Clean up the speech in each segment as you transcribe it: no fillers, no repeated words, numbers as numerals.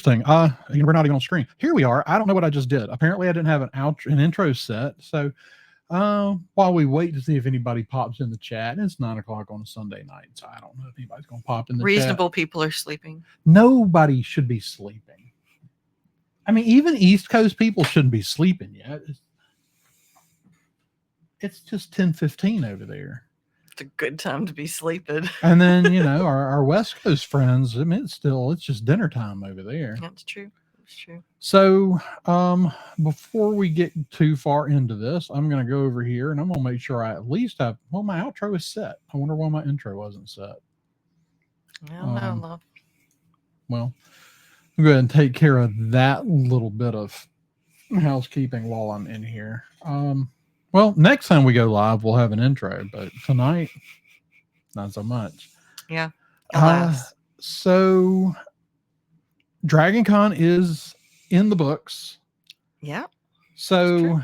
interesting. We're not even on screen. Here we are. I don't know what I just did. Apparently, I didn't have an intro set. So, while we wait to see if anybody pops in the chat, it's 9:00 on a Sunday night, so I don't know if anybody's going to pop in the chat. Reasonable people are sleeping. Nobody should be sleeping. I mean, even East Coast people shouldn't be sleeping yet. It's just 10:15 over there. It's a good time to be sleeping. And then, our West Coast friends, I mean, it's just dinner time over there. That's true. That's true. So, before we get too far into this, I'm going to go over here and I'm going to make sure I at least have, my outro is set. I wonder why my intro wasn't set. I don't know, love. Well, I'm going to take care of that little bit of housekeeping while I'm in here. Well, next time we go live, we'll have an intro, but tonight, not so much. Yeah. So, DragonCon is in the books. Yeah. So,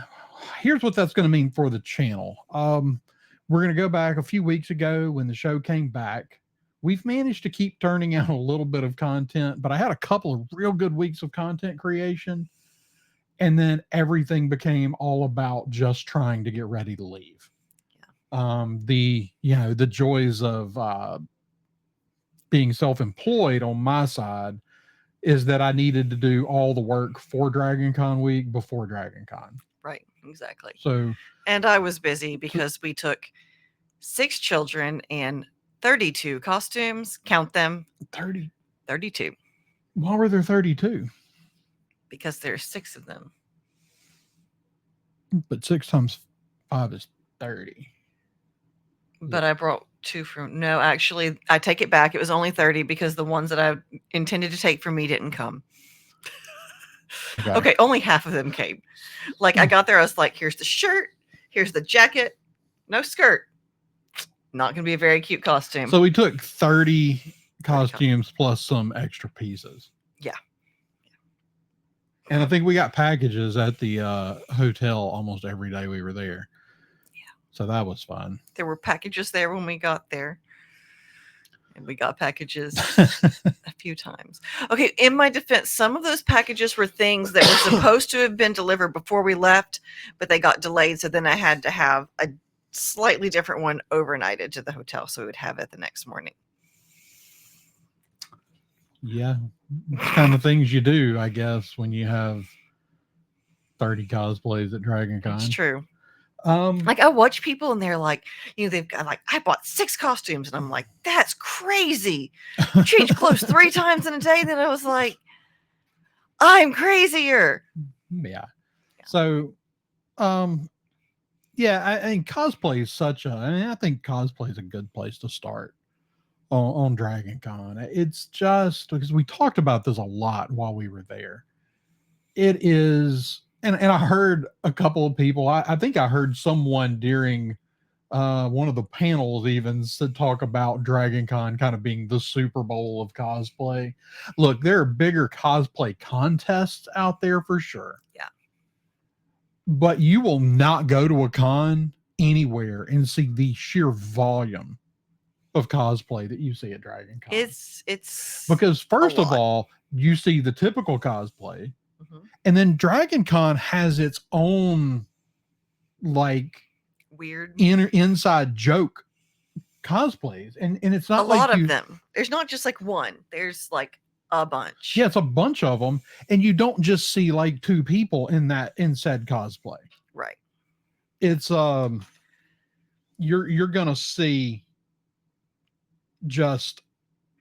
here's what that's going to mean for the channel. We're going to go back a few weeks ago when the show came back. We've managed to keep turning out a little bit of content, but I had a couple of real good weeks of content creation. And then everything became all about just trying to get ready to leave. Yeah. The joys of being self-employed on my side is that I needed to do all the work for DragonCon week before DragonCon. Right, exactly. So, and I was busy because we took 6 children and 32 costumes. Count them. 32. Why were there 32? Because there's 6 of them. But 6 times 5 is 30. But I brought 2 from... No, actually, I take it back. It was only 30 because the ones that I intended to take for me didn't come. Okay, only half of them came. Like, I got there, I was like, here's the shirt, here's the jacket, no skirt. Not going to be a very cute costume. So we took 30 costumes plus some extra pieces. Yeah. And I think we got packages at the hotel almost every day we were there. Yeah. So that was fun. There were packages there when we got there. And we got packages a few times. Okay, in my defense, some of those packages were things that were supposed to have been delivered before we left, but they got delayed. So then I had to have a slightly different one overnighted to the hotel so we would have it the next morning. Yeah, it's kind of things you do, I guess, when you have 30 cosplays at DragonCon. It's true. Like I watch people and they're like, they've got like, I bought 6 costumes, and I'm like, that's crazy. Change clothes 3 times in a day. Then I was like, I'm crazier. Yeah. So, yeah, I think cosplay is I think cosplay is a good place to start on DragonCon. It's just because we talked about this a lot while we were there. It is, and I heard a couple of people, I think I heard someone during one of the panels even talk about DragonCon kind of being the Super Bowl of cosplay. Look, there are bigger cosplay contests out there for sure. Yeah. But you will not go to a con anywhere and see the sheer volume of cosplay that you see at DragonCon. It's because first of all, you see the typical cosplay, and then DragonCon has its own like weird inside joke cosplays, and it's not a lot of them. There's not just like one. There's like a bunch. Yeah, it's a bunch of them, and you don't just see like 2 people in said cosplay. Right. It's you're gonna see just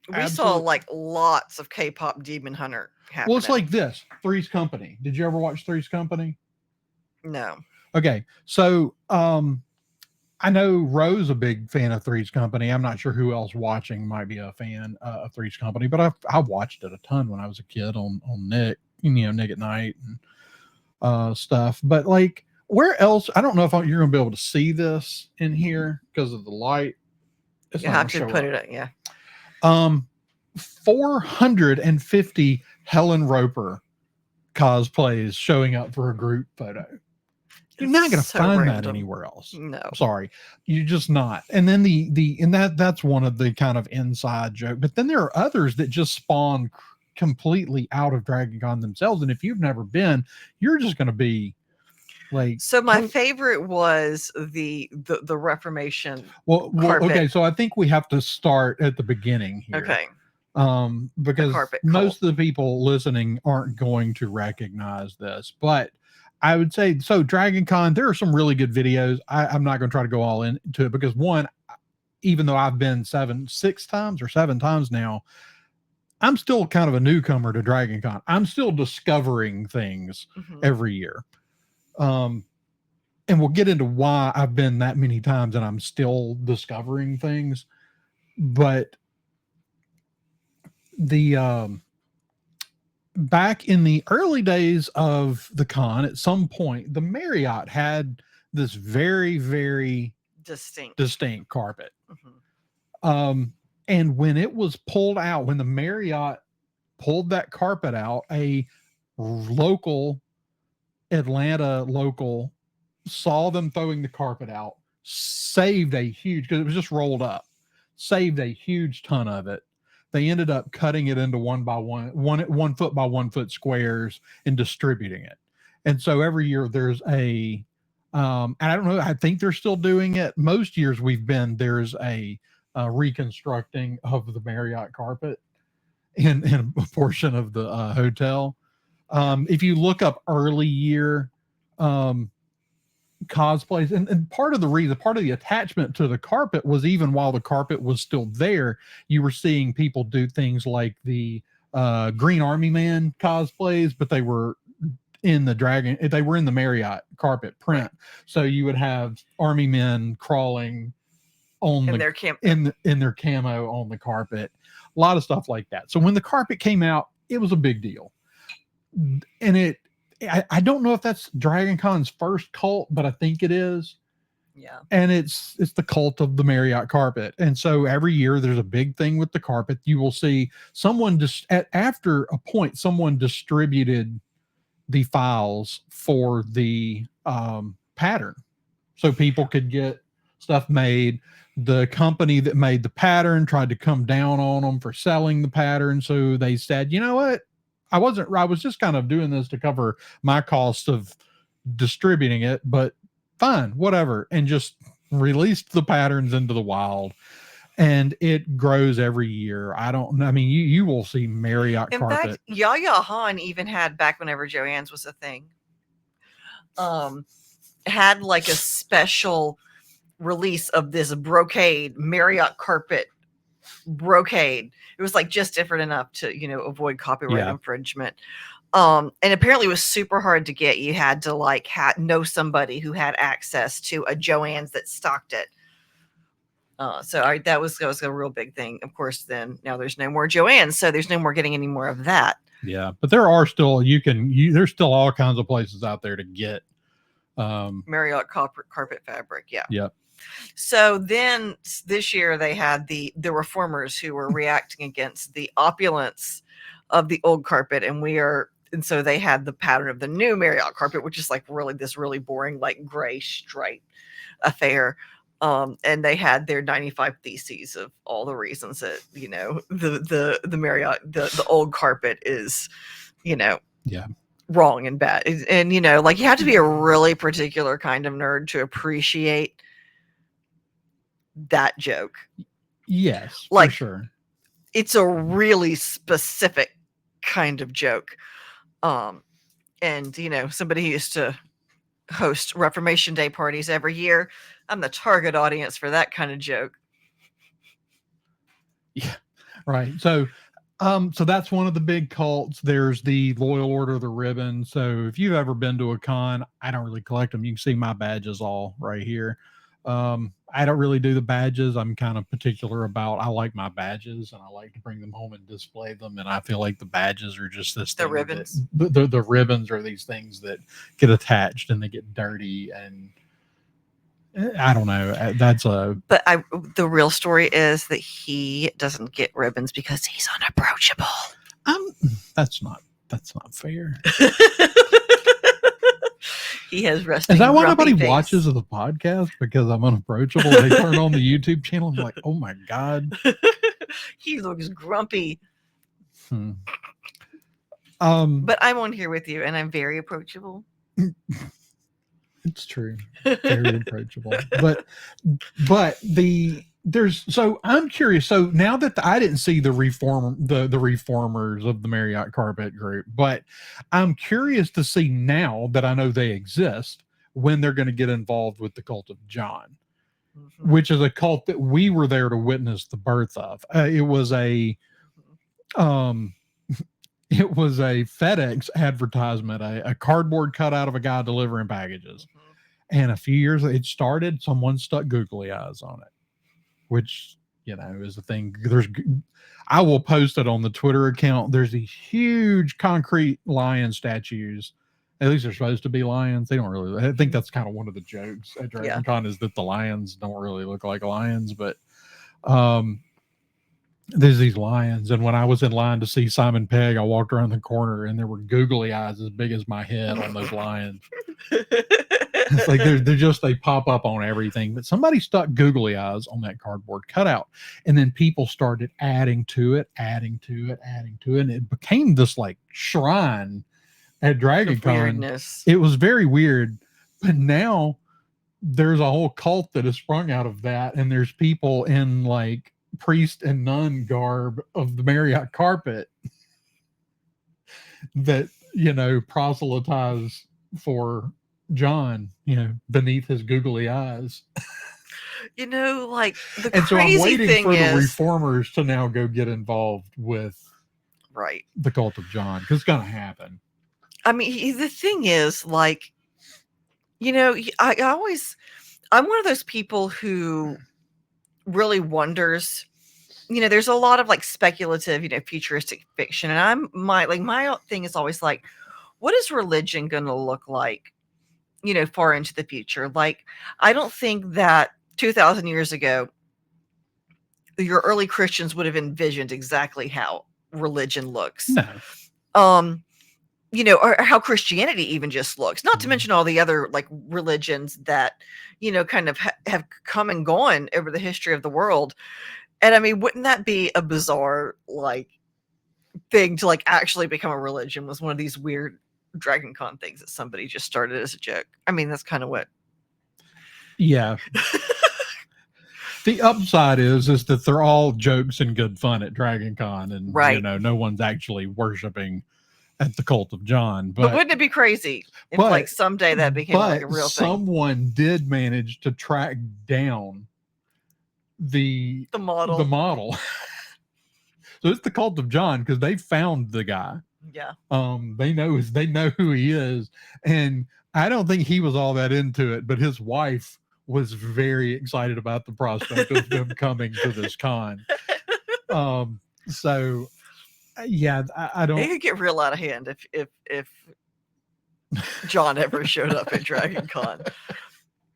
we saw like lots of K-pop Demon Hunter happening. Well, it's like this. Three's Company. Did you ever watch Three's Company? No. Okay. So I know Ro's a big fan of Three's Company. I'm not sure who else watching might be a fan of Three's Company, but I watched it a ton when I was a kid on Nick, Nick at Night and stuff. But like, where else? I don't know if you're gonna be able to see this in here because of the light. You have to put it up, yeah. 450 Helen Roper cosplays showing up for a group photo. You're not going to find that anywhere else. No, sorry, you're just not. And then that's one of the kind of inside joke. But then there are others that just spawn completely out of DragonCon themselves. And if you've never been, you're just going to be like. So my favorite was the Reformation. Well, carpet. okay. So I think we have to start at the beginning here. Okay. Because most of the people listening aren't going to recognize this, but I would say so. DragonCon, there are some really good videos. I'm not going to try to go all into it because one, even though I've been 7 times now, I'm still kind of a newcomer to DragonCon. I'm still discovering things every year. And we'll get into why I've been that many times and I'm still discovering things. But the back in the early days of the con, at some point, the Marriott had this very, very distinct carpet. And when it was pulled out, when the Marriott pulled that carpet out, a Atlanta local saw them throwing the carpet out, saved a huge, because it was just rolled up, saved a huge ton of it. They ended up cutting it into 1 foot by 1 foot squares and distributing it. And so every year there's and I don't know, I think they're still doing it. Most years there's a reconstructing of the Marriott carpet in a portion of the hotel. If you look up early year cosplays, and part of the attachment to the carpet was, even while the carpet was still there, you were seeing people do things like the Green Army Man cosplays, but they were in the Marriott carpet print. So you would have army men crawling on in their camo on the carpet, a lot of stuff like that. So when the carpet came out, it was a big deal. And I don't know if that's DragonCon's first cult, but I think it is. Yeah. And it's the cult of the Marriott carpet. And so every year there's a big thing with the carpet. You will see someone after a point, someone distributed the files for the pattern so people could get stuff made. The company that made the pattern tried to come down on them for selling the pattern. So they said, you know what? I was just kind of doing this to cover my cost of distributing it, but fine, whatever. And just released the patterns into the wild, and it grows every year. You will see Marriott carpet. In fact, Yaya Han even had, back whenever Joann's was a thing, had like a special release of this brocade, Marriott carpet brocade. It was like just different enough to, avoid copyright infringement. And apparently it was super hard to get. You had to know somebody who had access to a Joann's that stocked it. That was a real big thing. Of course, then now there's no more Joann's, so there's no more getting any more of that. Yeah, but there are still there's still all kinds of places out there to get Marriott carpet fabric. Yeah. Yep. So then this year they had the reformers who were reacting against the opulence of the old carpet, and so they had the pattern of the new Marriott carpet, which is like this really boring, like gray stripe affair. And they had their 95 theses of all the reasons that, the Marriott, the old carpet is, wrong and bad. And, you have to be a really particular kind of nerd to appreciate that joke. Yes, for sure. It's a really specific kind of joke. And, somebody who used to host Reformation Day parties every year, I'm the target audience for that kind of joke. Yeah, right. So that's one of the big cults. There's the Loyal Order of the Ribbon. So if you've ever been to a con, I don't really collect them. You can see my badges all right here. I don't really do the badges. I'm kind of particular about, I like my badges and I like to bring them home and display them. And I feel like the badges are just this the ribbons. The ribbons are these things that get attached and they get dirty, and I don't know. But the real story is that he doesn't get ribbons because he's unapproachable. That's not fair. He has resting. Is that why nobody face. Watches the podcast? Because I'm unapproachable. They turn on the YouTube channel. I'm like, oh my God. He looks grumpy. Hmm. But I'm on here with you, and I'm very approachable. It's true. Very approachable. But so I'm curious. So now that I didn't see the reformers of the Marriott Carpet Group, but I'm curious to see now that I know they exist when they're going to get involved with the cult of John, which is a cult that we were there to witness the birth of. It was a FedEx advertisement, a cardboard cutout of a guy delivering packages. And a few years it started, someone stuck googly eyes on it, which, is a thing. I will post it on the Twitter account. There's these huge concrete lion statues. At least they're supposed to be lions. They don't really. I think that's kind of one of the jokes at DragonCon is that the lions don't really look like lions, but there's these lions. And when I was in line to see Simon Pegg, I walked around the corner and there were googly eyes as big as my head on those lions. It's like they pop up on everything. But somebody stuck googly eyes on that cardboard cutout. And then people started adding to it. And it became this like shrine at DragonCon. It was very weird. But now there's a whole cult that has sprung out of that. And there's people in like priest and nun garb of the Marriott Carpet that, proselytize for John, beneath his googly eyes. Like the and crazy so I'm waiting thing for is, the reformers to now go get involved with the cult of John, because it's going to happen. I mean, the thing is, like, I'm one of those people who really wonders. There's a lot of like speculative, futuristic fiction, and my thing is always like, what is religion going to look like, far into the future? Like, I don't think that 2,000 years ago, your early Christians would have envisioned exactly how religion looks. No. Or how Christianity even just looks, not to mention all the other like religions that, kind of have come and gone over the history of the world. And I mean, wouldn't that be a bizarre like thing to like actually become a religion? Was one of these weird DragonCon things that somebody just started as a joke. I mean, that's kind of what. Yeah. The upside is that they're all jokes and good fun at DragonCon, and no one's actually worshiping at the cult of John. But wouldn't it be crazy if like someday that became like a real thing? Someone did manage to track down the model. So it's the cult of John because they found the guy. Yeah. They know who he is, and I don't think he was all that into it, but his wife was very excited about the prospect of them coming to this con. So yeah, I don't. It could get real out of hand if John ever showed up at DragonCon.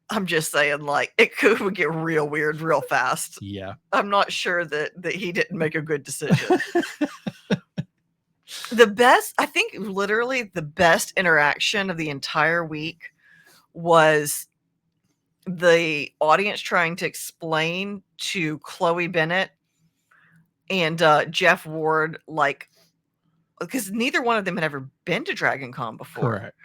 I'm just saying, like, it would get real weird real fast. Yeah. I'm not sure that he didn't make a good decision. I think literally the best interaction of the entire week was the audience trying to explain to Chloe Bennett and Jeff Ward, like, because neither one of them had ever been to DragonCon before. Correct.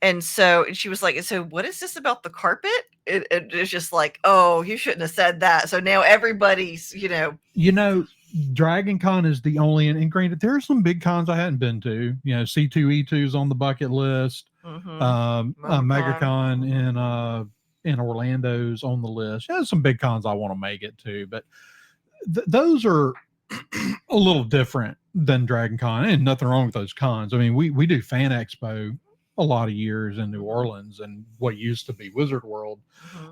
And so she was like, so what is this about the carpet? It's just like, oh, you shouldn't have said that. So now everybody's, DragonCon is the only, and granted, there are some big cons I hadn't been to. C2E2's on the bucket list. MegaCon in Orlando's on the list. There's some big cons I want to make it to, but those are a little different than DragonCon, and nothing wrong with those cons. I mean, we do Fan Expo a lot of years in New Orleans and what used to be Wizard World.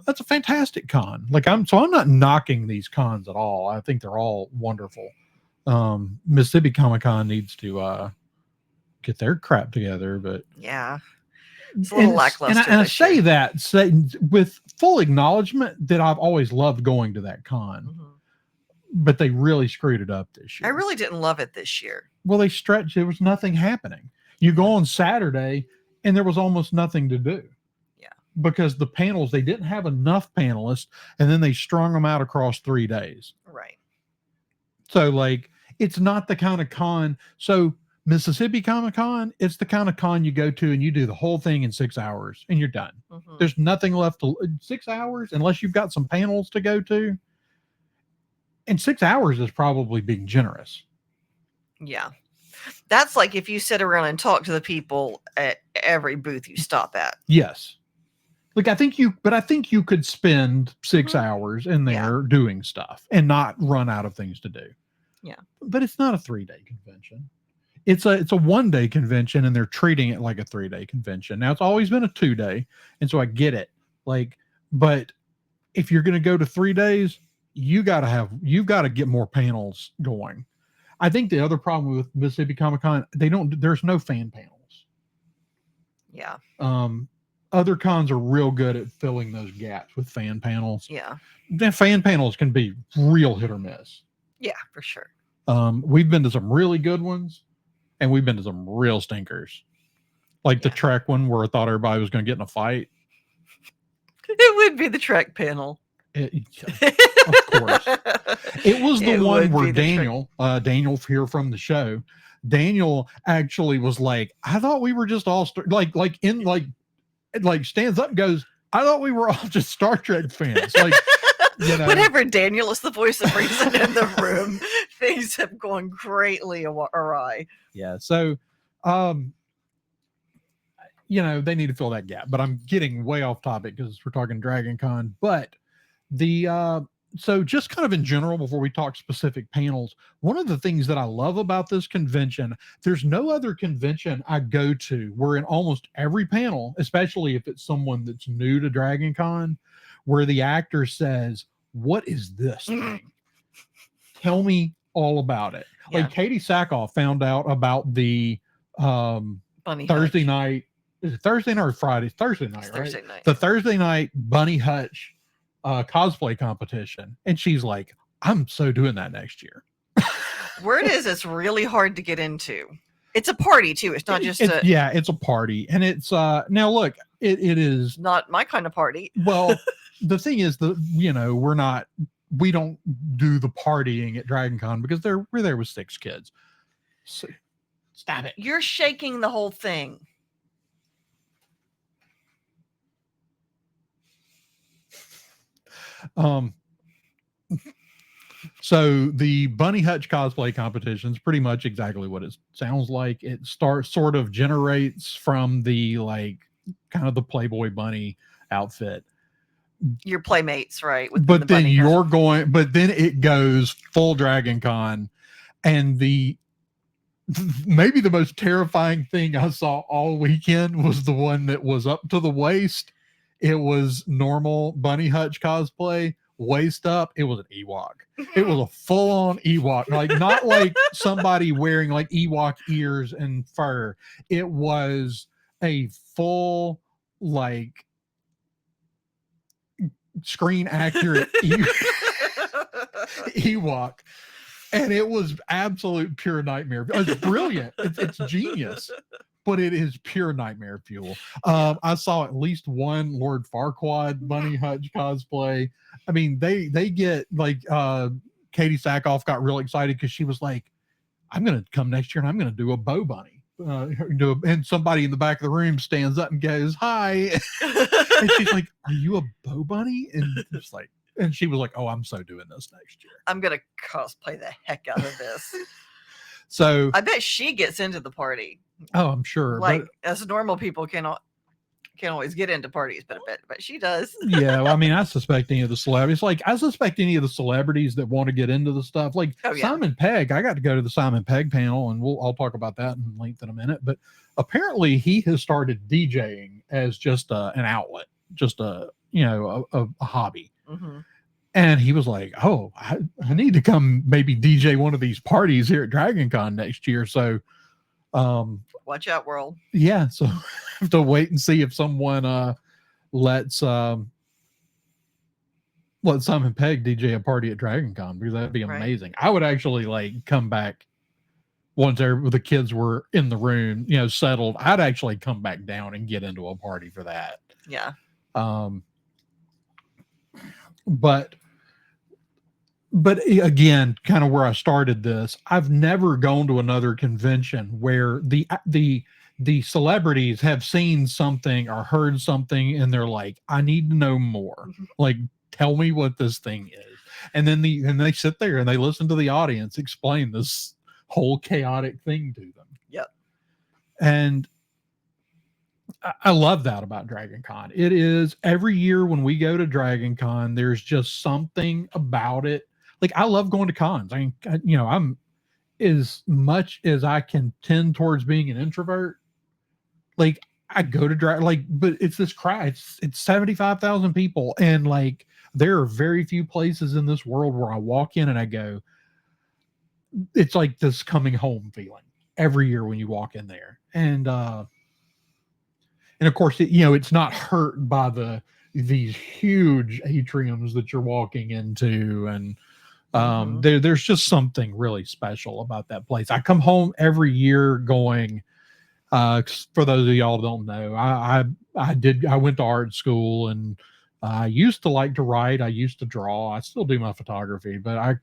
That's a fantastic con. Like I'm not knocking these cons at all. I think they're all wonderful. Mississippi Comic-Con needs to get their crap together, but yeah, it's a little lackluster. And I say with full acknowledgement that I've always loved going to that con, but they really screwed it up this year. I really didn't love it this year. Well, they stretched. There was nothing happening. You go on Saturday and there was almost nothing to do. Yeah. Because the panels, they didn't have enough panelists, and then they strung them out across 3 days. Right. So like it's not the kind of con. So Mississippi Comic Con, it's the kind of con you go to and you do the whole thing in 6 hours and you're done. Mhm. There's nothing left to 6 hours unless you've got some panels to go to. And 6 hours is probably being generous. Yeah. That's like if you sit around and talk to the people at every booth you stop at. Yes. Like I think you could spend 6 Mhm. hours in Yeah. there doing stuff and not run out of things to do. Yeah. But it's not a 3-day convention. It's a 1-day convention and they're treating it like a 3-day convention. Now it's always been a 2-day, and so I get it. Like, but if you're going to go to 3 days, you've got to get more panels going. I think the other problem with Mississippi Comic Con, there's no fan panels. Yeah. Other cons are real good at filling those gaps with fan panels. Yeah. The fan panels can be real hit or miss. Yeah, for sure. We've been to some really good ones, and we've been to some real stinkers. Like the Trek one where I thought everybody was going to get in a fight. It would be the Trek panel. Of course. It was the one where Daniel here from the show, Daniel actually was like, I thought we were just all stands up and goes, I thought we were all just Star Trek fans. Like, you know, whenever Daniel is the voice of reason in the room, things have gone greatly awry. Yeah. So, they need to fill that gap, but I'm getting way off topic because we're talking DragonCon. But so just kind of in general, before we talk specific panels, one of the things that I love about this convention, there's no other convention I go to where in almost every panel, especially if it's someone that's new to DragonCon, where the actor says, "What is this thing? Tell me all about it." Yeah. Like Katie Sackhoff found out about the Bunny Thursday Hutch. night. Is it Thursday night or Friday? Thursday night, It's right? Thursday night. The Thursday night Bunny Hutch cosplay competition, and she's like, "I'm so doing that next year." Word is, it's really hard to get into. It's a party too. It's not just it's a party, and it's now look, it is not my kind of party. Well, the thing is we don't do the partying at DragonCon because we're there with 6 kids. So, stop it. You're shaking the whole thing. So the Bunny Hutch cosplay competition is pretty much exactly what it sounds like. It sort of generates from the kind of the Playboy bunny outfit. Your playmates, right? But then it goes full DragonCon, and maybe the most terrifying thing I saw all weekend was the one that was up to the waist. It was normal Bunny Hutch cosplay, waist up. It was an Ewok. It was a full-on Ewok, not like somebody wearing like Ewok ears and fur. It was a full screen accurate Ewok, and it was absolute pure nightmare. It was brilliant. It's genius. But it is pure nightmare fuel. I saw at least one Lord Farquaad Bunny Hutch cosplay. I mean, they get Katie Sackhoff got real excited because she was like, "I'm going to come next year and I'm going to do a Bow Bunny." And somebody in the back of the room stands up and goes, "Hi," and she's like, "Are you a Bow Bunny?" And just and she was like, "Oh, I'm so doing this next year. I'm going to cosplay the heck out of this." So I bet she gets into the party. Oh, I'm sure. As normal people can't always get into parties, but she does. Yeah, well, I mean, I suspect any of the celebrities. I suspect any of the celebrities that want to get into the stuff. Simon Pegg. I got to go to the Simon Pegg panel, and I'll talk about that in length in a minute. But apparently, he has started DJing as just an outlet, just a hobby. Mm-hmm. And he was like, "Oh, I need to come maybe DJ one of these parties here at DragonCon next year." So, watch out, world. Yeah, so I have to wait and see if someone lets Simon Pegg DJ a party at DragonCon, because that'd be amazing. Right. I would actually come back once the kids were in the room, settled. I'd actually come back down and get into a party for that. Yeah. But but again, kind of where I started this, I've never gone to another convention where the celebrities have seen something or heard something and they're like, I need to know more. Like, tell me what this thing is. And then they sit there and they listen to the audience explain this whole chaotic thing to them. Yep. And I love that about DragonCon. It is every year when we go to DragonCon, there's just something about it. Like, I love going to cons. I mean, I'm as much as I can tend towards being an introvert. Like, I go to but it's this crowd. It's 75,000 people, and like there are very few places in this world where I walk in and I go, it's like this coming home feeling every year when you walk in there, and of course, it's not hurt by these huge atriums that you're walking into, and there's just something really special about that place. I come home every year going. For those of y'all who don't know, I went to art school, and I used to like to write. I used to draw. I still do my photography, but I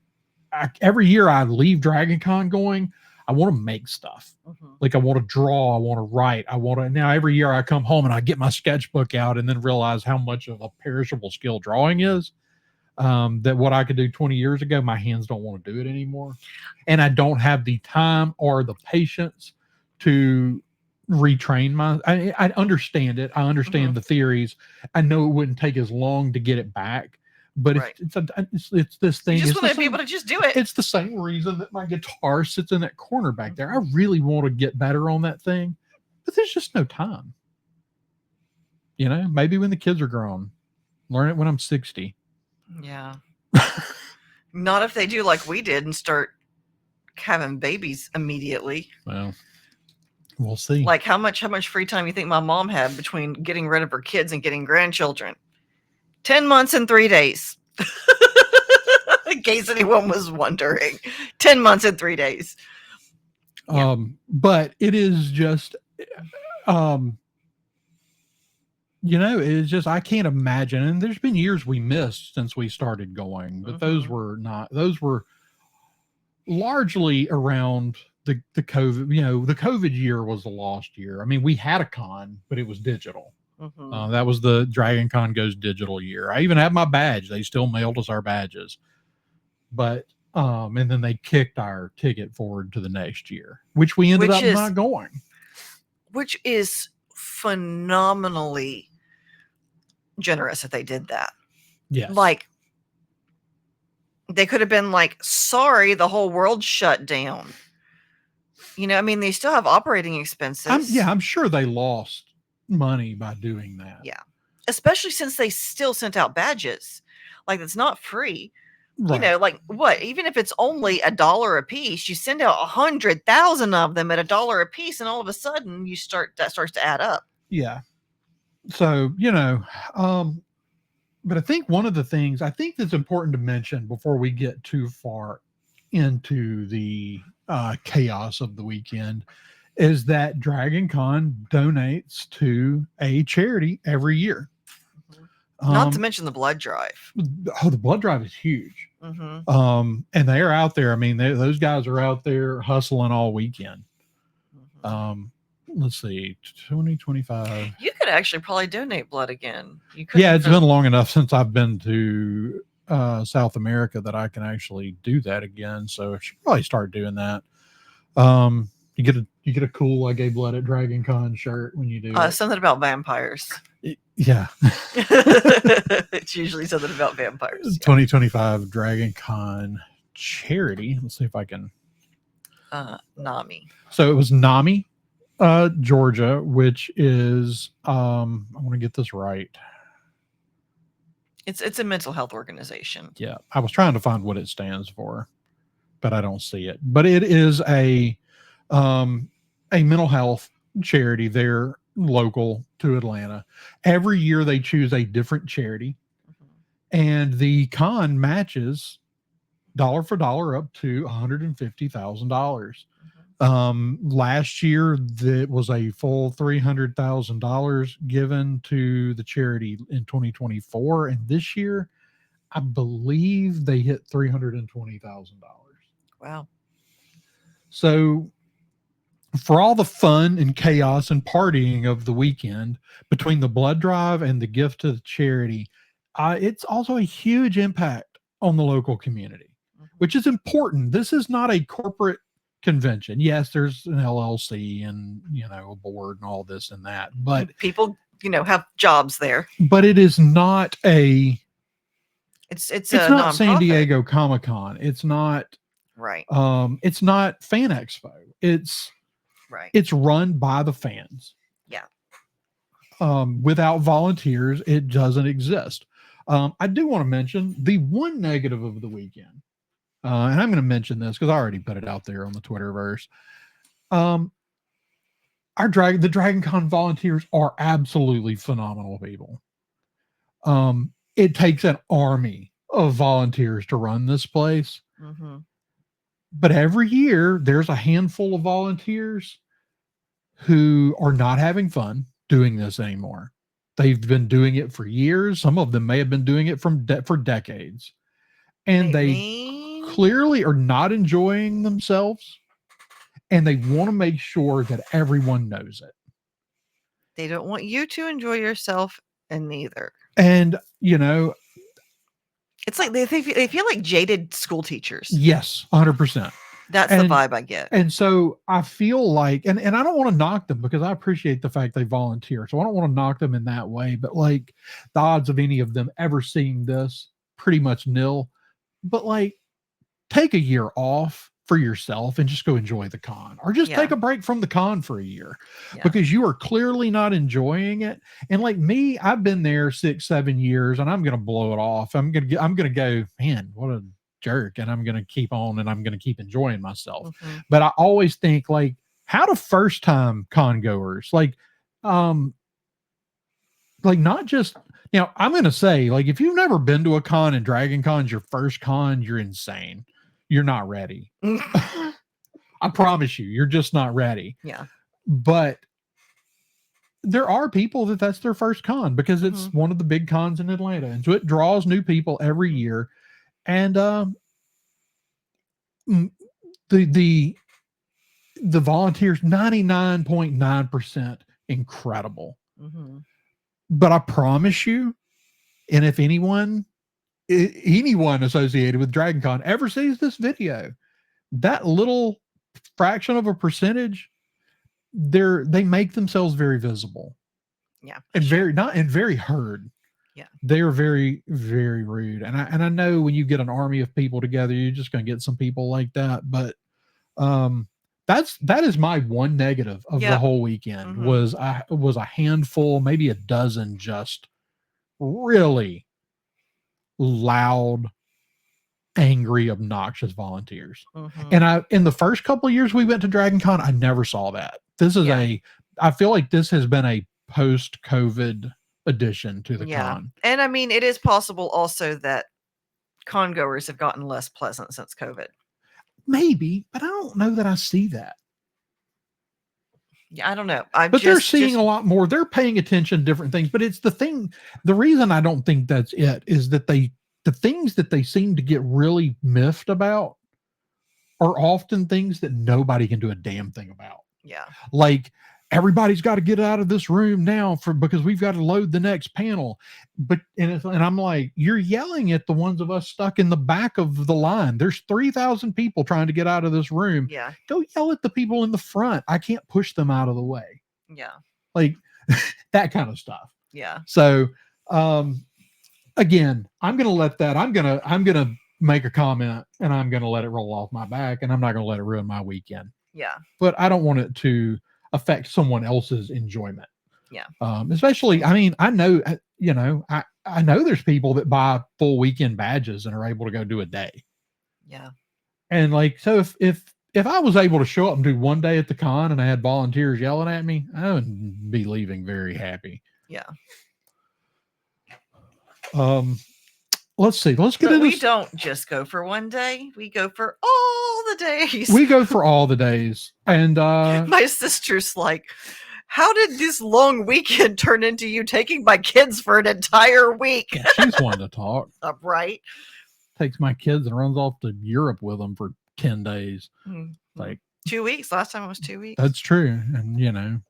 every year I leave DragonCon going, I want to make stuff. Like, I want to draw, I want to write, now every year I come home and I get my sketchbook out and then realize how much of a perishable skill drawing is. That what I could do 20 years ago, my hands don't want to do it anymore. And I don't have the time or the patience to retrain I understand it. I understand the theories. I know it wouldn't take as long to get it back, but it's this thing. You just want to be able to just do it. It's the same reason that my guitar sits in that corner back there. I really want to get better on that thing, but there's just no time. Maybe when the kids are grown, learn it when I'm 60. Yeah. Not if they do like we did and start having babies immediately. Well, we'll see. Like, how much free time you think my mom had between getting rid of her kids and getting grandchildren? 10 months and 3 days. In case anyone was wondering. 10 months and 3 days. Yeah. But it is just it's just, I can't imagine. And there's been years we missed since we started going, but those were largely around the COVID. The COVID year was the lost year. I mean, we had a con, but it was digital. That was the DragonCon Goes Digital year. I even had my badge. They still mailed us our badges, but and then they kicked our ticket forward to the next year, which we ended up not going. Which is phenomenally generous that they did that. Yeah, like they could have been like, sorry, the whole world shut down. I mean, they still have operating expenses. I'm sure they lost money by doing that. Yeah, especially since they still sent out badges. Like, it's not free. Right. Like, what? Even if it's only $1 a piece, you send out 100,000 of them at $1 a piece, and all of a sudden that starts to add up. Yeah. So, but I think one of the things I think that's important to mention before we get too far into the chaos of the weekend is that DragonCon donates to a charity every year. Not to mention the blood drive. Oh, the blood drive is huge. And they are out there. I mean, those guys are out there hustling all weekend. Let's see, 2025. You could actually probably donate blood again. Yeah, it's been long enough since I've been to South America that I can actually do that again. So I should probably start doing that. You get a cool "I gave blood at DragonCon" shirt when you do something about vampires. Yeah. It's usually something about vampires. 2025 DragonCon charity. Let's see if I can. NAMI. So it was NAMI, Georgia, which is I want to get this right. It's a mental health organization. Yeah, I was trying to find what it stands for, but I don't see it. But it is a mental health charity. They're local to Atlanta. Every year they choose a different charity, and the con matches dollar for dollar up to $150,000. Last year that was a full $300,000 given to the charity in 2024, and this year I believe they hit $320,000. Wow. So for all the fun and chaos and partying of the weekend between the blood drive and the gift to the charity, it's also a huge impact on the local community, which is important. This is not a corporate convention. Yes, there's an LLC and a board and all this and that, but people have jobs there. But it is not a. It's not nonprofit. San Diego Comic-Con. It's not right. It's not Fan Expo. It's right. It's run by the fans. Yeah. Without volunteers, it doesn't exist. I do want to mention the one negative of the weekend, and I'm going to mention this because I already put it out there on the Twitterverse. The DragonCon volunteers are absolutely phenomenal people. It takes an army of volunteers to run this place. Mm-hmm. But every year there's a handful of volunteers who are not having fun doing this anymore. They've been doing it for years. Some of them may have been doing it for decades. And they clearly are not enjoying themselves. And they want to make sure that everyone knows it. They don't want you to enjoy yourself, and neither. And, it's like they feel like jaded school teachers. Yes, 100%. That's the vibe I get. And so I feel like, and I don't want to knock them because I appreciate the fact they volunteer. So I don't want to knock them in that way, but like the odds of any of them ever seeing this, pretty much nil. But like, take a year off for yourself and just go enjoy the con, or just take a break from the con for a year because you are clearly not enjoying it. And like me, I've been there 6-7 years and I'm going to blow it off. I'm going to go, man, what a jerk. And I'm going to keep on and I'm going to keep enjoying myself. Mm-hmm. But I always think like, how do first time con goers, like not just, I'm going to say like, if you've never been to a con and DragonCon's your first con, you're insane. You're not ready. I promise you're just not ready. Yeah. But there are people that's their first con because it's one of the big cons in Atlanta. And so it draws new people every year. And the volunteers, 99.9% incredible. Mm-hmm. But I promise you, and if anyone associated with DragonCon ever sees this video, that little fraction of a percentage, they make themselves very visible. Yeah. And very heard. Yeah. They're very, very rude. And I know when you get an army of people together, you're just going to get some people like that. But that is my one negative of the whole weekend. Mm-hmm. was a handful, maybe a dozen just really loud, angry, obnoxious volunteers. Mm-hmm. And in the first couple of years we went to DragonCon, I never saw that. This is I feel like this has been a post-COVID addition to the con. And I mean, it is possible also that con goers have gotten less pleasant since COVID. Maybe, but I don't know that I see that. Yeah, I don't know. They're seeing a lot more. They're paying attention to different things. But it's the reason I don't think that's it is that the things that they seem to get really miffed about are often things that nobody can do a damn thing about. Yeah. Like, everybody's got to get out of this room now because we've got to load the next panel. And I'm like, you're yelling at the ones of us stuck in the back of the line. There's 3,000 people trying to get out of this room. Yeah. Go yell at the people in the front. I can't push them out of the way. Yeah. Like that kind of stuff. Yeah. So, again, I'm going to let that, I'm going to make a comment and I'm going to let it roll off my back and I'm not going to let it ruin my weekend. Yeah. But I don't want it to affect someone else's enjoyment. Yeah. Especially, I mean, I know, I know there's people that buy full weekend badges and are able to go do a day. Yeah. And like, so if I was able to show up and do one day at the con and I had volunteers yelling at me, I would be leaving very happy. Yeah. Let's see. Let's get into. We don't just go for one day. We go for all the days. We go for all the days. And my sister's like, How did this long weekend turn into you taking my kids for an entire week? Yeah, she's one to talk. Right? Takes my kids and runs off to Europe with them for 10 days. Like 2 weeks. Last time it was 2 weeks. That's true. And,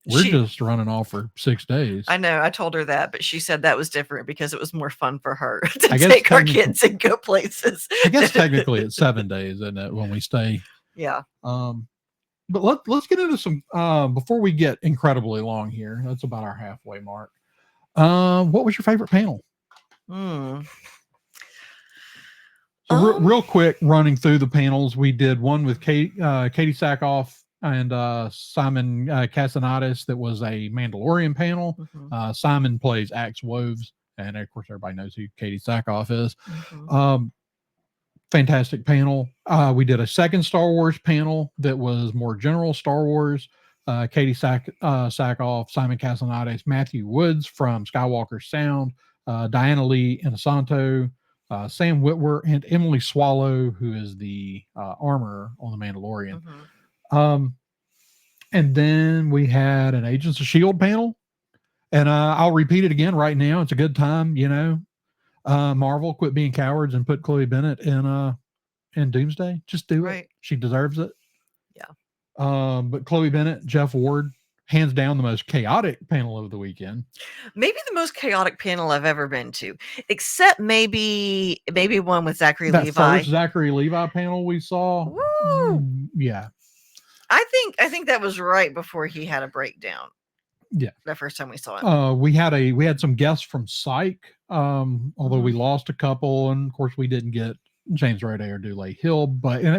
we're just running off for 6 days. I know. I told her that, but she said that was different because it was more fun for her to I guess take our kids and go places. I guess technically it's 7 days, isn't it, when we stay? Yeah. But let's get into some before we get incredibly long here. That's about our halfway mark. What was your favorite panel? So real quick, running through the panels, we did one with Katie Sackhoff and Simon Cassanatis. That was a Mandalorian panel. Simon plays Axe Woves, and of course everybody knows who Katie Sackhoff is. Fantastic panel. We did a second Star Wars panel that was more general Star Wars. Katie Sackhoff, Simon Cassanatis, Matthew Woods from Skywalker Sound, Diana Lee Inosanto, Sam Witwer, and Emily Swallow, who is the armorer on the Mandalorian. And then we had an Agents of S.H.I.E.L.D. panel. And I'll repeat it again right now. It's a good time, Marvel, quit being cowards and put Chloe Bennett in Doomsday. Just do it. She deserves it. Yeah. But Chloe Bennett, Jeff Ward, hands down the most chaotic panel of the weekend. Maybe the most chaotic panel I've ever been to, except maybe one with Zachary Levi. That first Zachary Levi panel we saw. Woo! Yeah. I think that was right before he had a breakdown. Yeah. The first time we saw him. We had some guests from Psych, although we lost a couple, and of course we didn't get James Rode or Dule Hill,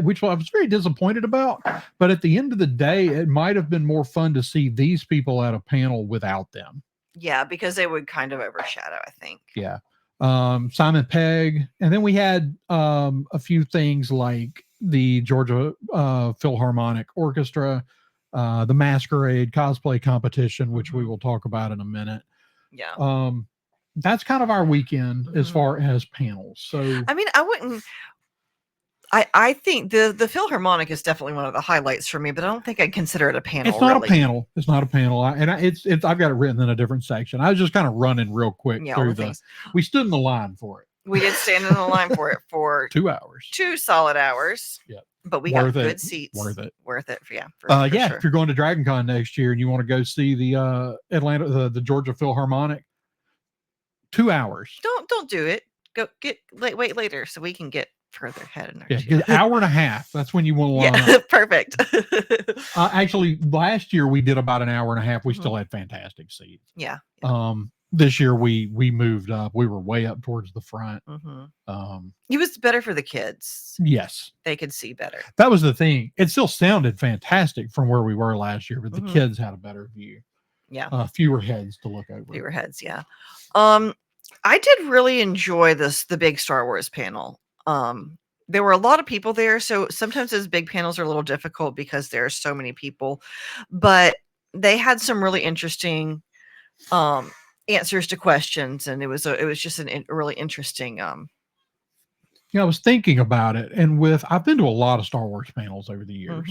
which I was very disappointed about. But at the end of the day, it might have been more fun to see these people at a panel without them. Yeah, because they would kind of overshadow, I think. Yeah. Simon Pegg, and then we had a few things like the Georgia Philharmonic Orchestra, the Masquerade cosplay competition, which we will talk about in a minute. Yeah. That's kind of our weekend as far as panels. So I mean, I think the Philharmonic is definitely one of the highlights for me, but I don't think I'd consider it a panel. It's not a panel. It's not a panel. I've got it written in a different section. I was just kind of running real quick through we stood in the line for it. We did stand in the line for it for 2 hours. 2 solid hours. Yeah. But we got good seats. Worth it. Yeah. For sure. If you're going to DragonCon next year and you want to go see the the Georgia Philharmonic, 2 hours. Don't do it. Go wait later so we can get further ahead in our an hour and a half. That's when you want to line up. Perfect. Actually, last year we did about an hour and a half. We still had fantastic seats. Yeah. This year we moved up. We were way up towards the front. It was better for the kids. Yes, they could see better. That was the thing. It still sounded fantastic from where we were last year, but the kids had a better view. Yeah, fewer heads to look over. Fewer heads. Yeah. I did really enjoy the big Star Wars panel. There were a lot of people there, so sometimes those big panels are a little difficult because there are so many people, but they had some really interesting answers to questions, and it was just a really interesting. I was thinking about it, and I've been to a lot of Star Wars panels over the years,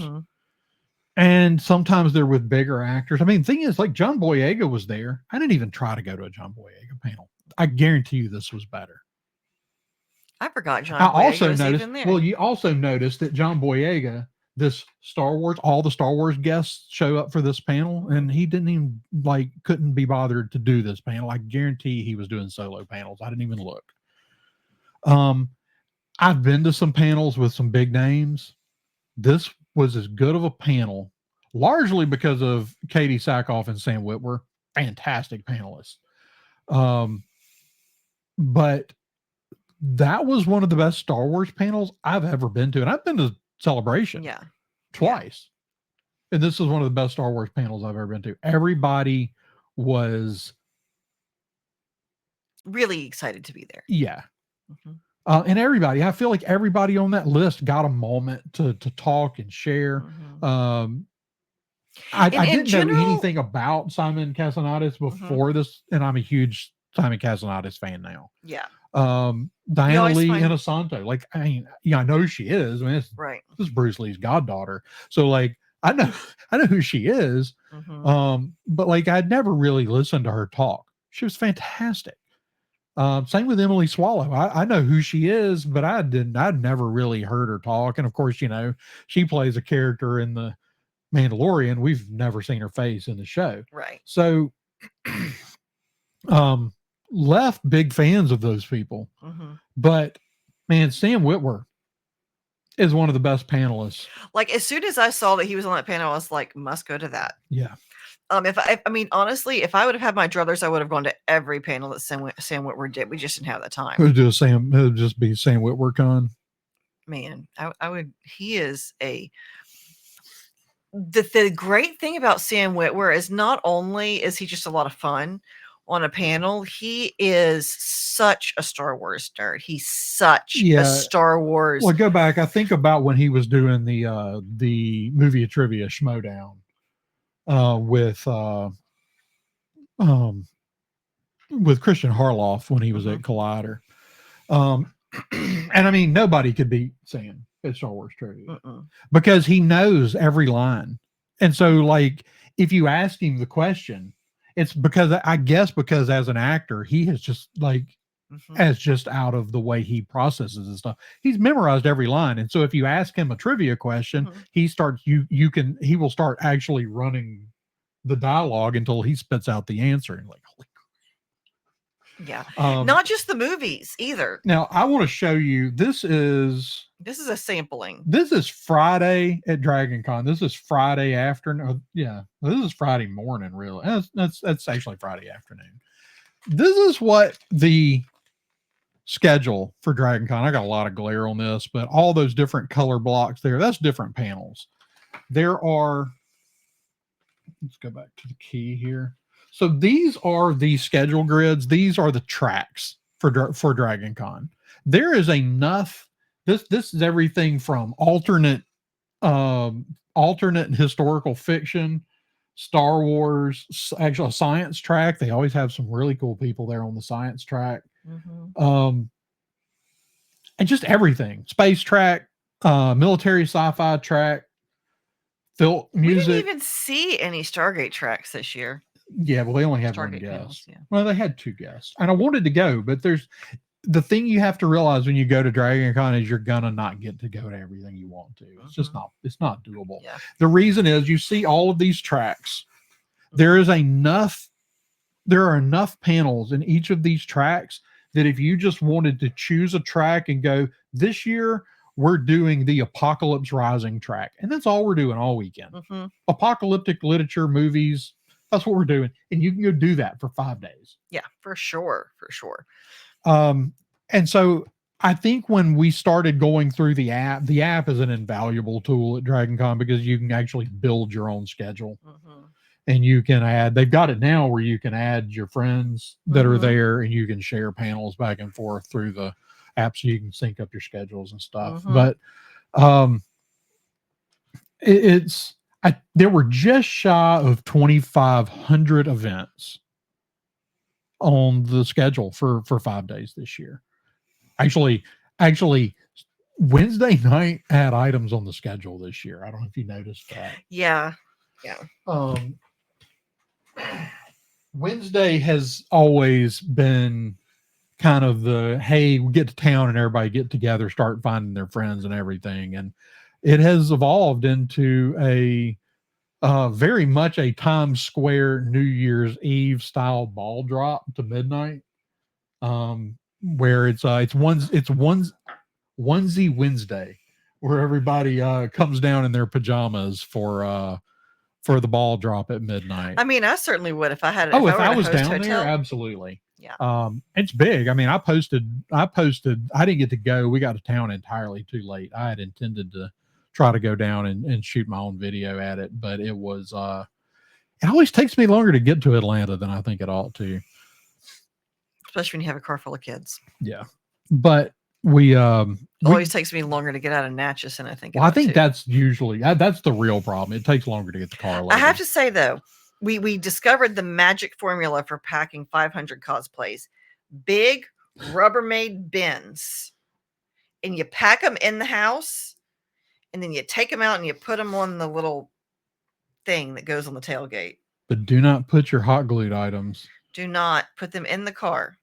and sometimes they're with bigger actors. I mean, the thing is, like John Boyega was there. I didn't even try to go to a John Boyega panel. I guarantee you this was better. I forgot John Boyega was even there. Well, you also noticed that John Boyega, this Star Wars, all the Star Wars guests show up for this panel, and he didn't even couldn't be bothered to do this panel. I guarantee he was doing solo panels. I didn't even look. I've been to some panels with some big names. This was as good of a panel, largely because of Katie Sackhoff and Sam Witwer, fantastic panelists. But that was one of the best Star Wars panels I've ever been to. And I've been to Celebration twice. Yeah. And this is one of the best Star Wars panels I've ever been to. Everybody was really excited to be there. Yeah. And I feel like everybody on that list got a moment to talk and share. I didn't know anything about Simon Cassanatis before this, and I'm a huge Simon Cassanatis fan now. Yeah. Diana Lee Inosanto, I know she is. I mean, right. This is Bruce Lee's goddaughter. So I know I know who she is. Mm-hmm. But like I'd never really listened to her talk. She was fantastic. Same with Emily Swallow. I know who she is, but I'd never really heard her talk. And of course, she plays a character in the Mandalorian. We've never seen her face in the show. Right. So um left big fans of those people. Mm-hmm. But man, Sam Witwer is one of the best panelists. Like as soon as I saw that he was on that panel, I was like, must go to that. Yeah. I mean, honestly, if I would have had my druthers, I would have gone to every panel that Sam Witwer did. We just didn't have the time. It would just be Sam Witwer con. Man, I would. He is the great thing about Sam Witwer is not only is he just a lot of fun on a panel, he is such a Star Wars nerd. He's such a Star Wars. Well, go back. I think about when he was doing the movie trivia Schmodown with Christian Harloff when he was at Collider. And I mean, nobody could beat Sam at Star Wars trivia because he knows every line. And so, like, if you ask him the question, it's because as an actor, he has just like as just out of the way he processes and stuff. He's memorized every line. And so if you ask him a trivia question, he will start actually running the dialogue until he spits out the answer. And like, holy yeah. Not just the movies either. Now I want to show you, this is a sampling. This is Friday at DragonCon. This is Friday afternoon. Yeah. This is Friday morning, really. That's actually Friday afternoon. This is what the schedule for DragonCon. I got a lot of glare on this, but all those different color blocks there, that's different panels. There are, let's go back to the key here. So these are the schedule grids. These are the tracks for DragonCon. There is enough. This is everything from alternate historical fiction, Star Wars, actual science track. They always have some really cool people there on the science track. And just everything. Space track, military sci-fi track, film, music. We didn't even see any Stargate tracks this year. Yeah, well, they only have one guest. Yeah. Well, they had 2 guests. And I wanted to go, but there's the thing you have to realize when you go to DragonCon is you're gonna not get to go to everything you want to. It's just it's not doable. Yeah. The reason is you see all of these tracks. There are enough panels in each of these tracks that if you just wanted to choose a track and go, this year we're doing the Apocalypse Rising track, and that's all we're doing all weekend. Apocalyptic literature, movies, that's what we're doing. And you can go do that for 5 days. Yeah, for sure. And so I think when we started going through the app is an invaluable tool at DragonCon because you can actually build your own schedule. And you can they've got it now where you can add your friends that are there and you can share panels back and forth through the app so you can sync up your schedules and stuff. But there were just shy of 2,500 events on the schedule for 5 days this year. Actually, Wednesday night had items on the schedule this year. I don't know if you noticed that. Yeah. Wednesday has always been kind of the, hey, we get to town and everybody get together, start finding their friends and everything. And it has evolved into a very much a Times Square New Year's Eve style ball drop to midnight, where it's onesie Wednesday, where everybody comes down in their pajamas for the ball drop at midnight. I mean, I certainly would if I had. If I was down there, absolutely. Yeah. It's big. I mean, I posted. I didn't get to go. We got to town entirely too late. I had intended to try to go down and shoot my own video at it, but it was it always takes me longer to get to Atlanta than I think it ought to, especially when you have a car full of kids. Yeah, but we always takes me longer to get out of Natchez than I think. Well, I think that's usually that's the real problem. It takes longer to get the car loaded. I have to say though, we discovered the magic formula for packing 500 cosplays: big Rubbermaid bins, and you pack them in the house. And then you take them out and you put them on the little thing that goes on the tailgate. But do not put your hot glued items. Do not put them in the car.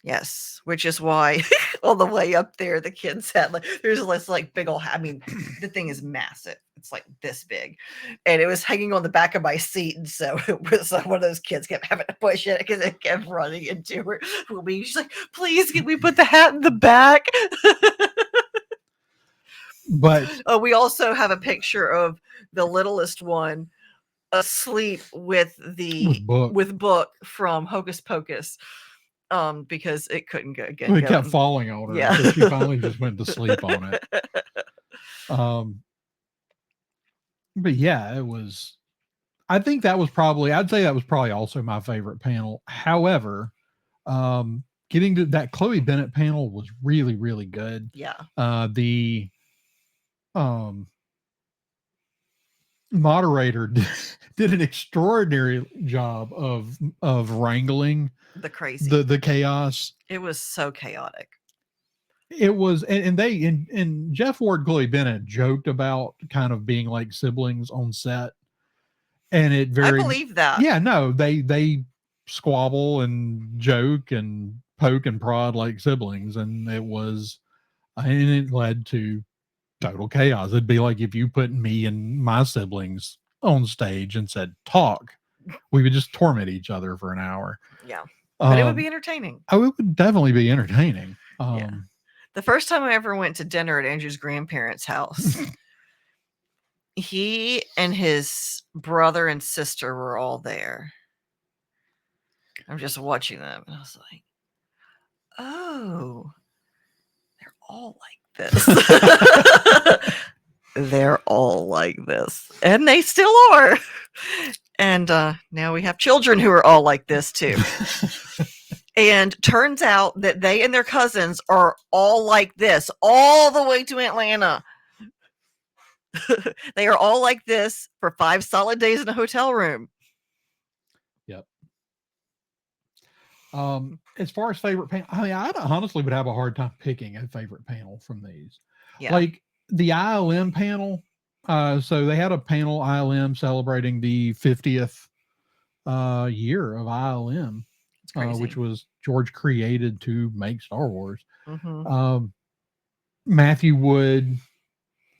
Yes, which is why on the way up there, the kids had there's this big old. I mean, the thing is massive. It's like this big, and it was hanging on the back of my seat, and so it was one of those kids kept having to push it because it kept running into her. She's like, "Please, can we put the hat in the back?" But we also have a picture of the littlest one asleep with Book from Hocus Pocus. Because it couldn't get it kept falling on her. Yeah. So she finally just went to sleep on it. But yeah, it was. I think that was probably. I'd say that was probably also my favorite panel. However, getting to that Chloe Bennett panel was really, really good. Yeah. The moderator did an extraordinary job of wrangling the crazy, the chaos. It was so chaotic. It was, and Jeff Ward, Chloe Bennett joked about kind of being like siblings on set, and I believe that. Yeah, no, they squabble and joke and poke and prod like siblings, and it led to total chaos. It'd be like if you put me and my siblings on stage and said talk, we would just torment each other for an hour. Yeah, but it would be entertaining. Oh, it would definitely be entertaining. Yeah. The first time I ever went to dinner at Andrew's grandparents' house, he and his brother and sister were all there. I'm just watching them, and I was like, "Oh, they're all like this." They're all like this, and they still are. And now we have children who are all like this too. And turns out that they and their cousins are all like this all the way to Atlanta. They are all like this for 5 solid days in a hotel room. Yep. As far as favorite panel, I mean, I honestly would have a hard time picking a favorite panel from these. Yeah. Like the ILM panel. So they had a panel ILM celebrating the 50th year of ILM, which was George created to make Star Wars. Mm-hmm. Matthew Wood,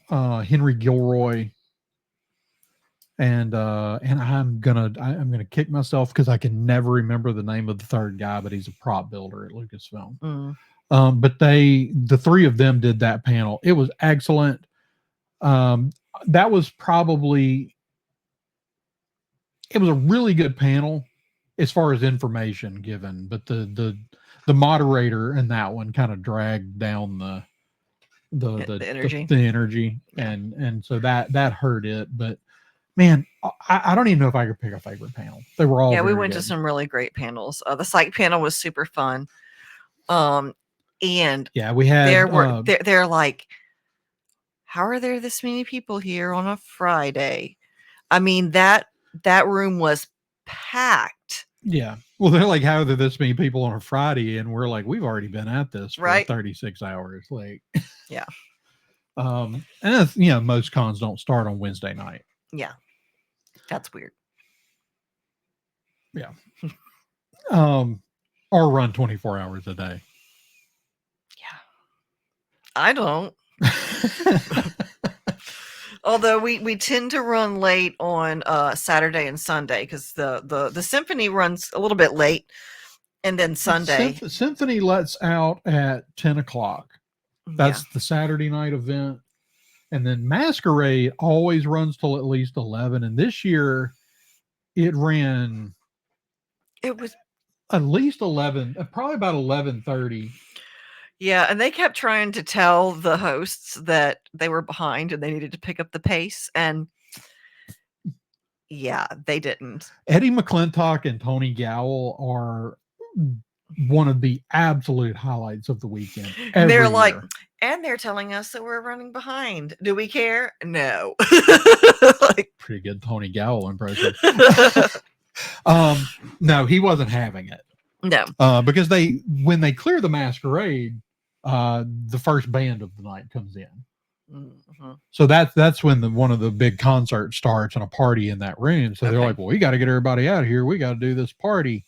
Henry Gilroy, and I'm gonna kick myself because I can never remember the name of the third guy, but he's a prop builder at Lucasfilm. Mm. But the three of them did that panel. It was excellent. That was it was a really good panel as far as information given, but the moderator in that one kind of dragged down the energy, the energy, yeah. and so that hurt it. But man, I don't even know if I could pick a favorite panel. They were all we went good. to some really great panels. The psych panel was super fun. And yeah, we had they're like, how are there this many people here on a Friday? I mean, that room was packed. Yeah. Well, they're like, how are there this many people on a Friday? And we're like, we've already been at this for 36 hours. Like, yeah. And that's, most cons don't start on Wednesday night. Yeah. That's weird. Yeah. Or run 24 hours a day. Yeah. I don't. Although we tend to run late on Saturday and Sunday because the symphony runs a little bit late, and then Sunday symphony lets out at 10 o'clock. That's the Saturday night event, and then Masquerade always runs till at least 11. And this year, it was at least 11, probably about 11:30. Yeah, and they kept trying to tell the hosts that they were behind and they needed to pick up the pace, and yeah, they didn't. Eddie McClintock and Tony Gowell are one of the absolute highlights of the weekend. They're like, and they're telling us that we're running behind. Do we care? No. Pretty good Tony Gowell impression. No, he wasn't having it. No. Because when they clear the Masquerade, the first band of the night comes in. Mm-hmm. So that's when one of the big concerts starts and a party in that room. So they're Okay. like, well, we got to get everybody out of here. We got to do this party.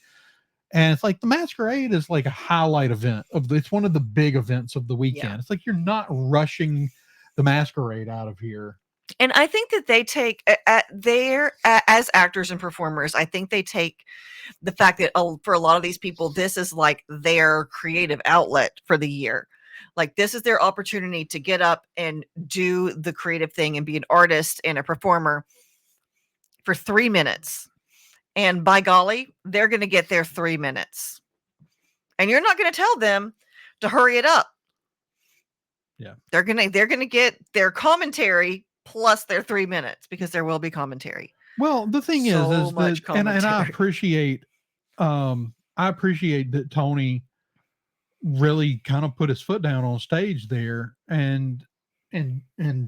And it's like the masquerade is like a highlight event it's one of the big events of the Yeah. weekend. It's like you're not rushing the masquerade out of here. And I think that they take as actors and performers, I think they take the fact that for a lot of these people, this is like their creative outlet for the year. Like this is their opportunity to get up and do the creative thing and be an artist and a performer for 3 minutes. And by golly, they're going to get their 3 minutes. And you're not going to tell them to hurry it up. Yeah. They're going to get their commentary plus their 3 minutes because there will be commentary. Well, the thing So is much that, and I commentary. appreciate that Tony really kind of put his foot down on stage there and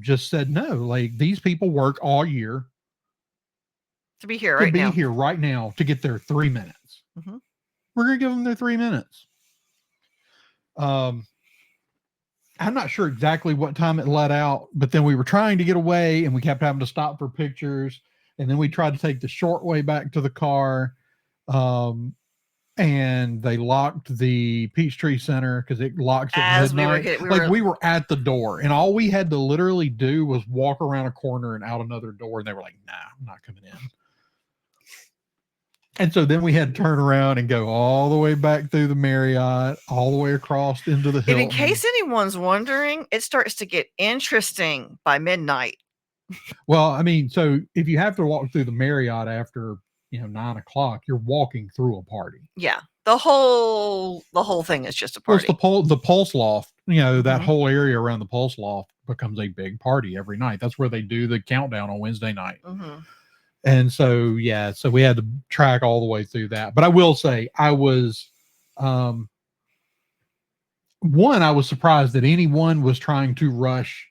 just said, no, like these people work all year To be here to right be now. here right now to get their 3 minutes. Mm-hmm. We're going to give them their 3 minutes. I'm not sure exactly what time it let out, but then we were trying to get away and we kept having to stop for pictures. And then we tried to take the short way back to the car. And they locked the Peachtree Center because it locks at As midnight. We were at the door, and all we had to literally do was walk around a corner and out another door. And they were like, "Nah, I'm not coming in." And so then we had to turn around and go all the way back through the Marriott, all the way across into the Hilton. And in case anyone's wondering, it starts to get interesting by midnight. Well, I mean, so if you have to walk through the Marriott after 9:00, you're walking through a party. Yeah, the whole thing is just a party. Well, it's the Pulse Loft. That whole area around the Pulse Loft becomes a big party every night. That's where they do the countdown on Wednesday night. Mm-hmm. And so so we had to track all the way through that. But I will say, I was I was surprised that anyone was trying to rush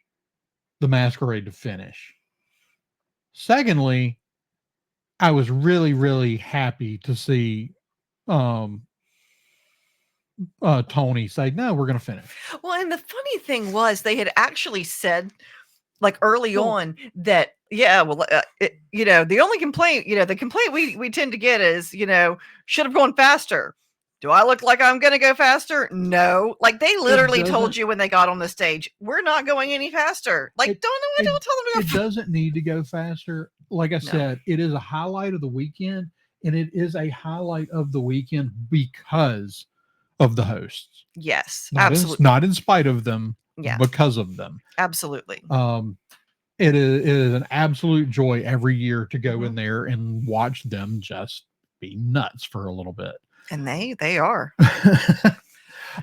the masquerade to finish. Secondly, I was really, really happy to see Tony say, "No, we're going to finish." Well, and the funny thing was, they had actually said, like early on, that the only complaint, the complaint we tend to get is, should have gone faster. Do I look like I'm going to go faster? No. Like they literally told you when they got on the stage, we're not going any faster. Like don't tell them to go. It doesn't need to go faster. Like I said, it is a highlight of the weekend, and it is a highlight of the weekend because of the hosts. Yes, absolutely. Not in spite of them, because of them. Absolutely. It is an absolute joy every year to go in there and watch them just be nuts for a little bit. And they are.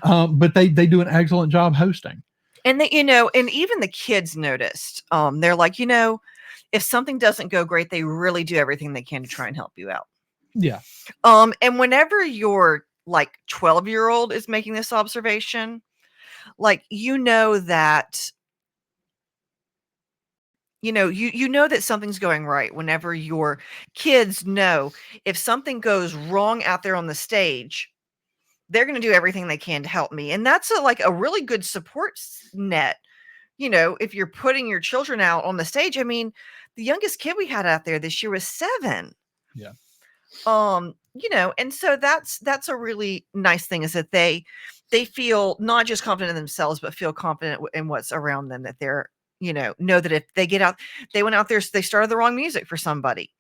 But they do an excellent job hosting. And they, and even the kids noticed. They're like, if something doesn't go great, they really do everything they can to try and help you out. Yeah. And whenever your like 12-year-old is making this observation, like that that something's going right whenever your kids know if something goes wrong out there on the stage, they're going to do everything they can to help me. And that's a really good support net. If you're putting your children out on the stage, I mean, the youngest kid we had out there this year was 7. Yeah. And so that's a really nice thing, is that they feel not just confident in themselves, but feel confident in what's around them, that they're, know that if they get out, they went out there, they started the wrong music for somebody.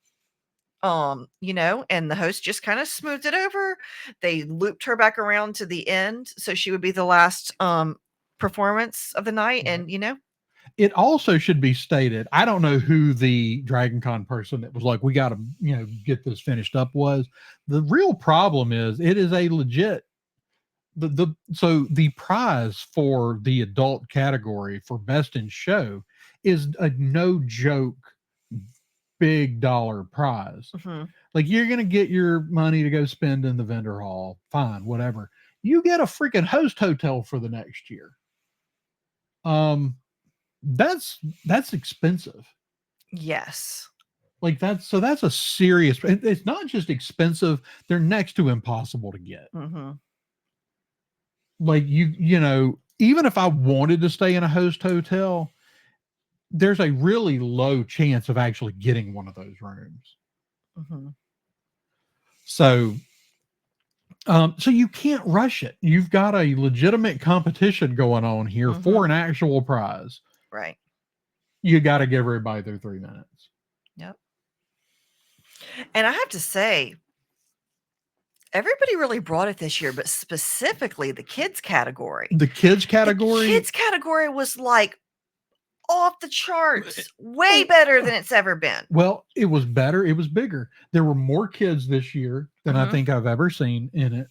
And the host just kind of smoothed it over. They looped her back around to the end, so she would be the last performance of the night. And it also should be stated, I don't know who the DragonCon person that was like, we got to get this finished up was. The real problem is it is a legit so the prize for the adult category for best in show is a no joke big dollar prize. Mm-hmm. Like, you're going to get your money to go spend in the vendor hall. Fine, whatever. You get a freaking host hotel for the next year. That's expensive. Yes. Like that's a serious, it's not just expensive. They're next to impossible to get. Mm-hmm. Like even if I wanted to stay in a host hotel, there's a really low chance of actually getting one of those rooms. Mm-hmm. So, so you can't rush it. You've got a legitimate competition going on here for an actual prize. Right. You got to give everybody their 3 minutes. Yep. And I have to say, everybody really brought it this year, but specifically the kids category. The kids category. The kids category was like off the charts, way better than it's ever been. Well, it was better. It was bigger. There were more kids this year than I think I've ever seen in it.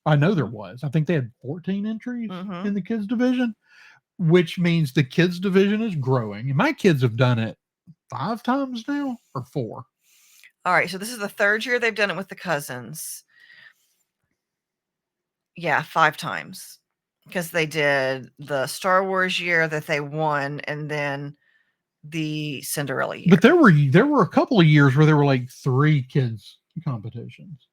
I know there was. I think they had 14 entries in the kids division, which means the kids division is growing. And my kids have done it 5 times now or 4. All right. So this is the 3rd year they've done it with the cousins. Yeah, 5 times. Because they did the Star Wars year that they won, and then the Cinderella year. But there were a couple of years where there were like 3 kids competitions.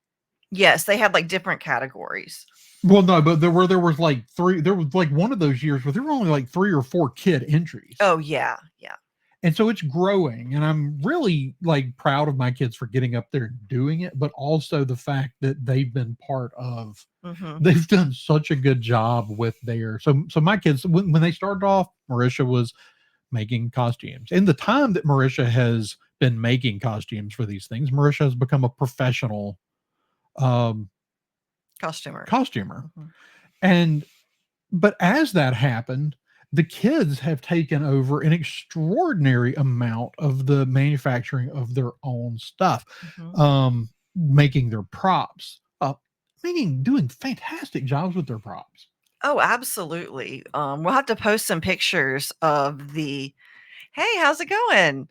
Yes, they had like different categories. Well, no, but there was like 3. There was like one of those years where there were only like 3 or 4 kid entries. Oh yeah, yeah. And so it's growing, and I'm really like proud of my kids for getting up there and doing it, but also the fact that they've been part of. They've done such a good job with their. So my kids, when they started off, Marisha was making costumes. In the time that Marisha has been making costumes for these things, Marisha has become a professional costumer. And but as that happened, the kids have taken over an extraordinary amount of the manufacturing of their own stuff, making their props, doing fantastic jobs with their props. Oh, absolutely. We'll have to post some pictures of the. Hey, how's it going?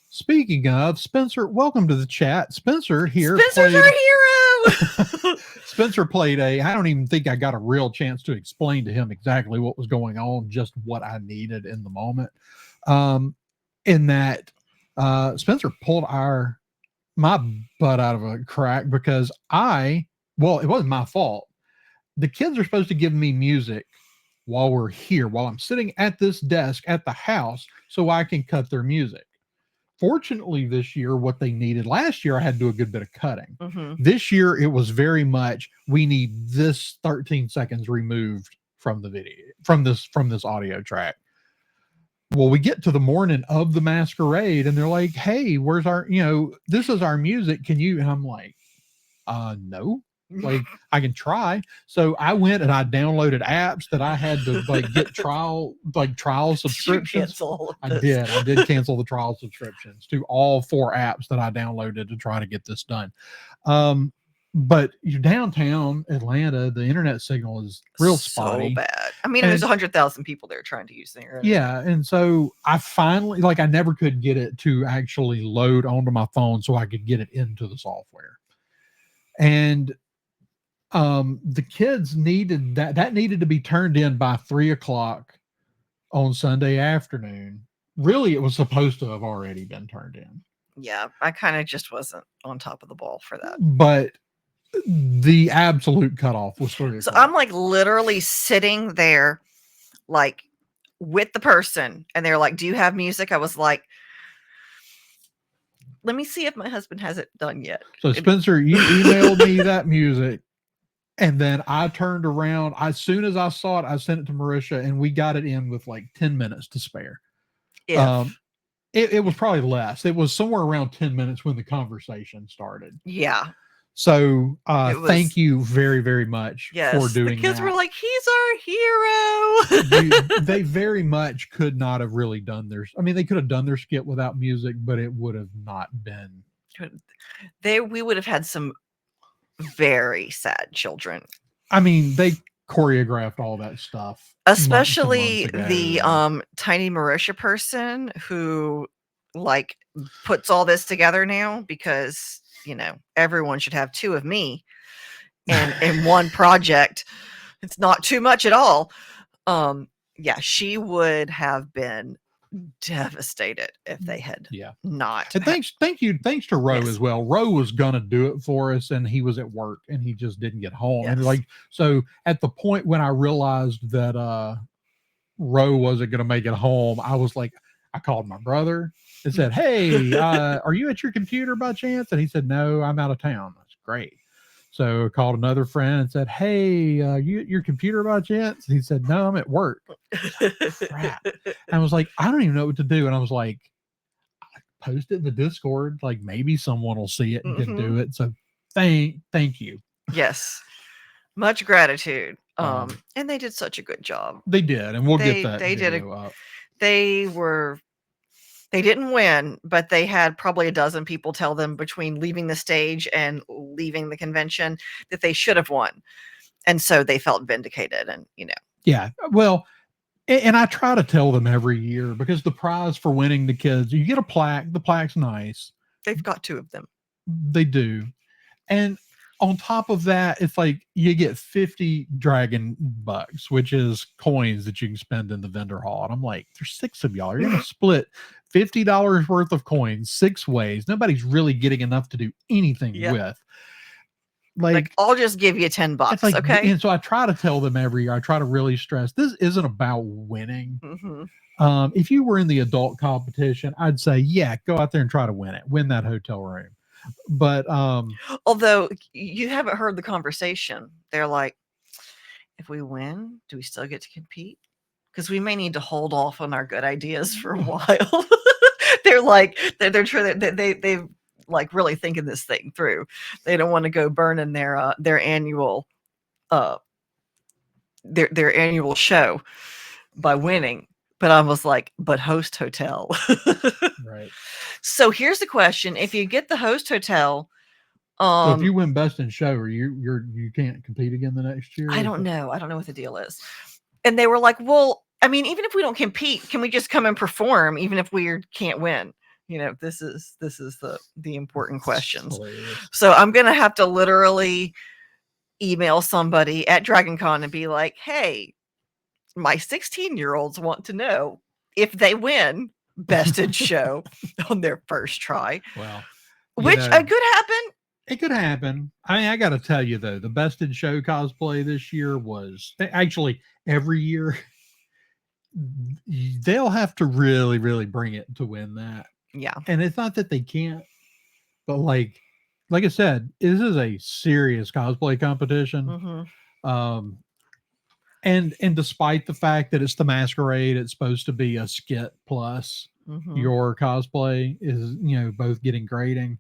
Speaking of, Spencer, welcome to the chat. Spencer here. Spencer's our hero. Spencer played I don't even think I got a real chance to explain to him exactly what was going on, just what I needed in the moment. In that Spencer pulled my butt out of a crack because it wasn't my fault. The kids are supposed to give me music while we're here, while I'm sitting at this desk at the house, so I can cut their music. Fortunately, this year, what they needed last year, I had to do a good bit of cutting. This year, it was very much, we need this 13 seconds removed from the video, from this audio track. Well, we get to the morning of the masquerade and they're like, hey, where's our, this is our music. Can you? And I'm like, no. Like, I can try. So I went and I downloaded apps that I had to get trial subscriptions. I did cancel the trial subscriptions to all 4 apps that I downloaded to try to get this done. But downtown Atlanta, the internet signal is real spotty. So bad. I mean, there's 100,000 people there trying to use the internet. Yeah. And so I finally, I never could get it to actually load onto my phone so I could get it into the software. And the kids needed that needed to be turned in by 3:00 on Sunday afternoon. Really, it was supposed to have already been turned in. Yeah, I kind of just wasn't on top of the ball for that. But the absolute cutoff was 3:00. So I'm like literally sitting there, like with the person, and they're like, "Do you have music?" I was like, "Let me see if my husband has it done yet." So Spencer, you emailed me that music. And then I turned around. As soon as I saw it, I sent it to Marisha, and we got it in with like 10 minutes to spare. It was probably less. It was somewhere around 10 minutes when the conversation started. Yeah. So thank you very, very much for doing that. The kids were like, he's our hero. They very much could not have really done they could have done their skit without music, but it would have not been. We would have had some very sad children. I mean, they choreographed all that stuff, especially the tiny Marisha person who puts all this together now, because everyone should have 2 of me in one project. It's not too much at all. She would have been devastated if they had not. And thanks to Ro as well. Ro was gonna do it for us, and he was at work and he just didn't get home. And so at the point when I realized that Ro wasn't gonna make it home, I was like, I called my brother and said, "Hey, are you at your computer by chance?" And he said, "No, I'm out of town." That's great. So I called another friend and said, "Hey, you at your computer by chance?" And he said, "No, I'm at work." Crap. I was like, I don't even know what to do. And I was like, post it in the Discord. Like maybe someone will see it and can do it. So thank you. Yes. Much gratitude. Um, And they did such a good job. They did, and we'll get that They did video up. They didn't win, but they had probably a dozen people tell them between leaving the stage and leaving the convention that they should have won. And so they felt vindicated and, Yeah. Well, and I try to tell them every year because the prize for winning the kids, you get a plaque. The plaque's nice. they've got 2 of them. They do. And on top of that, it's like you get 50 dragon bucks, which is coins that you can spend in the vendor hall. And I'm like, there's 6 of y'all. You're going to split $50 worth of coins 6 ways. Nobody's really getting enough to do anything with. Like, I'll just give you $10, like, okay? And so I try to tell them every year, I try to really stress this isn't about winning. If you were in the adult competition, I'd say, yeah, go out there and try to win that hotel room. But although you haven't heard the conversation, they're like, if we win, do we still get to compete? Because we may need to hold off on our good ideas for a while. They're like, they're trying they've like really thinking this thing through. They don't want to go burning their annual their annual show by winning. But I was like, but host hotel. Right. So here's the question: if you get the host hotel, so if you win best in show, or you can't compete again the next year. I don't know. I don't know what the deal is. And they were like, well, I mean, even if we don't compete, can we just come and perform, even if we can't win? This is the important questions. So I'm gonna have to literally email somebody at DragonCon and be like, hey, my 16-year-olds want to know if they win best in show on their first try. Well, which could happen. It could happen. I got to tell you though, the best in show cosplay this year was actually every year. They'll have to really, really bring it to win that. Yeah. And it's not that they can't, but like I said, this is a serious cosplay competition. And despite the fact that it's the masquerade, it's supposed to be a skit plus your cosplay is, both getting grading.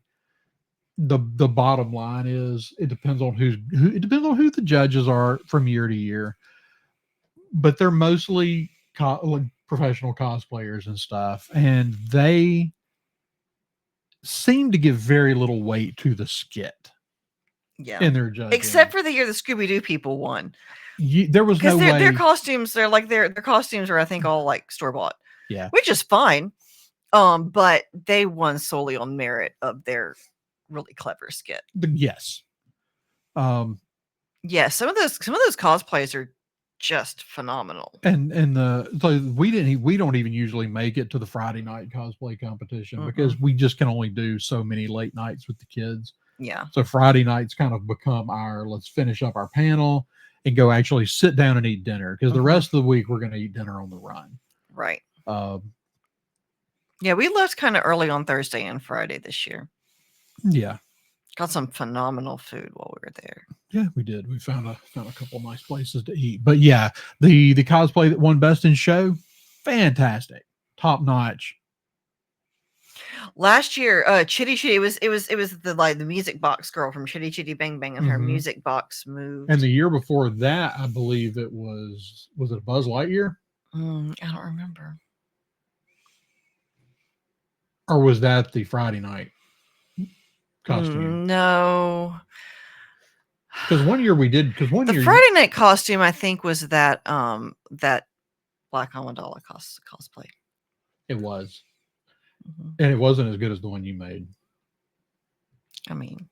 The bottom line is it depends on who the judges are from year to year, but they're mostly like professional cosplayers and stuff, and they seem to give very little weight to the skit. Yeah, in their judging, except for the year the Scooby-Doo people won. There was no way their costumes. They're like their costumes are, I think, all like store bought. Yeah, which is fine. But they won solely on merit of their really clever skit. Yes. Yeah, some of those cosplays are just phenomenal. And so we don't even usually make it to the Friday night cosplay competition because we just can only do so many late nights with the kids. Yeah. So Friday nights kind of become our let's finish up our panel and go actually sit down and eat dinner because the rest of the week we're going to eat dinner on the run. Right. Yeah, we left kind of early on Thursday and Friday this year. Yeah. Got some phenomenal food while we were there. Yeah, we did. We found a couple nice places to eat. But yeah, the cosplay that won best in show, fantastic, top notch. Last year, Chitty Chitty it was the music box girl from Chitty Chitty Bang Bang, and her music box moved. And the year before that, I believe it was it Buzz Lightyear? I don't remember. Or was that the Friday night costume? No. Because one year we did. Because one year the Friday night costume, I think, was that that Black Amidala cosplay. It was, and it wasn't as good as the one you made. I mean,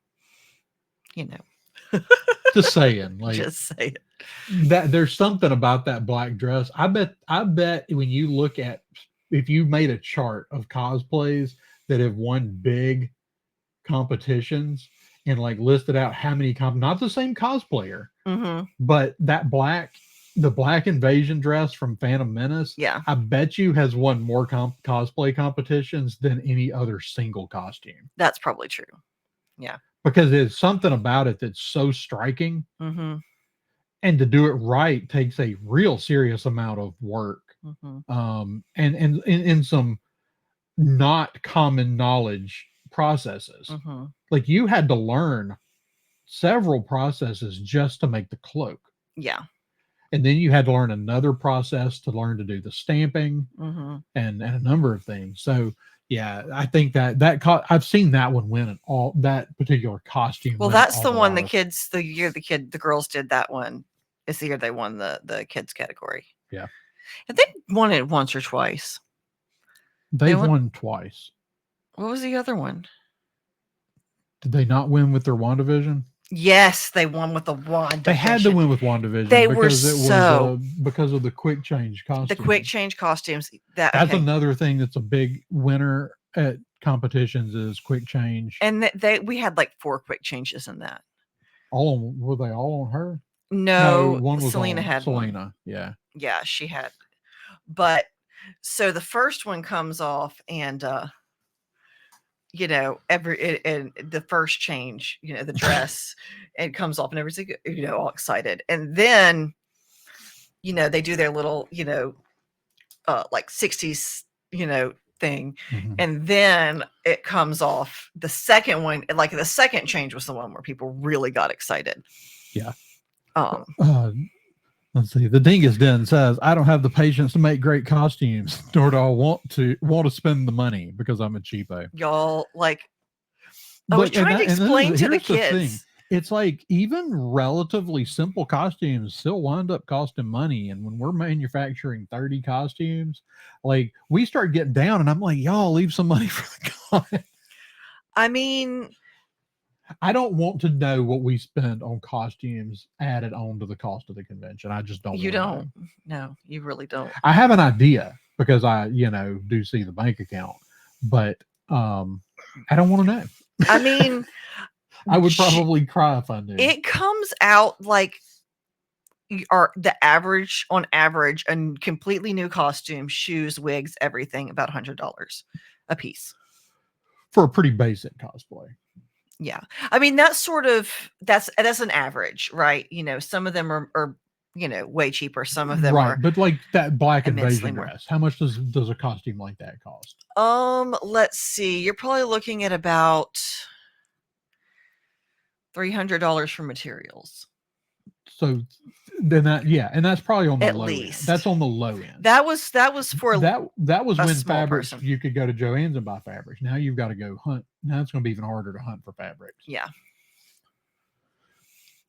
just saying, like, just saying that there's something about that black dress. I bet when you look at if you made a chart of cosplays that have won big competitions and like listed out how many not the same cosplayer, but that black the Black Invasion dress from Phantom Menace, Yeah, I bet you has won more cosplay competitions than any other single costume that's probably true. Yeah. because there's something about it that's so striking, Mm-hmm. and to do it right takes a real serious amount of work. Mm-hmm. And in some not common knowledge processes. Mm-hmm. Like you had to learn several processes just to make the cloak. Yeah. And then you had to learn another process to learn to do the stamping Mm-hmm. and a number of things. So yeah, I think I've seen that one win an all that particular costume. Well, Win an that's the awful one lot of, the girls did that one. It's the year they won the kids category. yeah. And they won it once or twice. They've won twice. What was the other one? Did they not win with their WandaVision? Yes, they won with the wand. They had to win with WandaVision They were because it was because of the quick change costume. the quick change costumes. That's another thing that's a big winner at competitions is quick change. And we had like 4 quick changes in that. Were they all on her? No, one was Selena on had Selena. one. Yeah. Yeah, she had. But so the first one comes off and you know, and the first change, you know, the dress, and comes off and everything, you know, all excited. And then, you know, they do their little, you know, like 60s, you know, thing. Mm-hmm. And then it comes off. The second one, like the second change was the one where people really got excited. Yeah. Let's see. The Dingus Den says, I don't have the patience to make great costumes, nor do I want to spend the money because I'm a cheapo. Y'all, like, I was trying to explain to the kids. It's like even relatively simple costumes still wind up costing money. And when we're manufacturing 30 costumes, like we start getting down and I'm like, y'all leave some money for the con. I mean, I don't want to know what we spend on costumes added on to the cost of the convention. I just don't. You don't. No, you really don't. I have an idea because I, you know, do see the bank account, but I don't want to know. I mean, I would probably cry if I knew. It comes out like the average, on average, a completely new costume, shoes, wigs, everything, about $100 a piece for a pretty basic cosplay. Yeah, I mean that's an average, right? You know, some of them are you know, way cheaper. Some of them are, but like that Black Invasion dress, how much does a costume like that cost? Let's see. You're probably looking at about $300 for materials. So then and that's probably on the at low least. End. That's on the low end. That was for that was when fabrics person. You could go to Joann's and buy fabrics. Now you've got to go hunt. Now it's going to be even harder to hunt for fabrics. Yeah.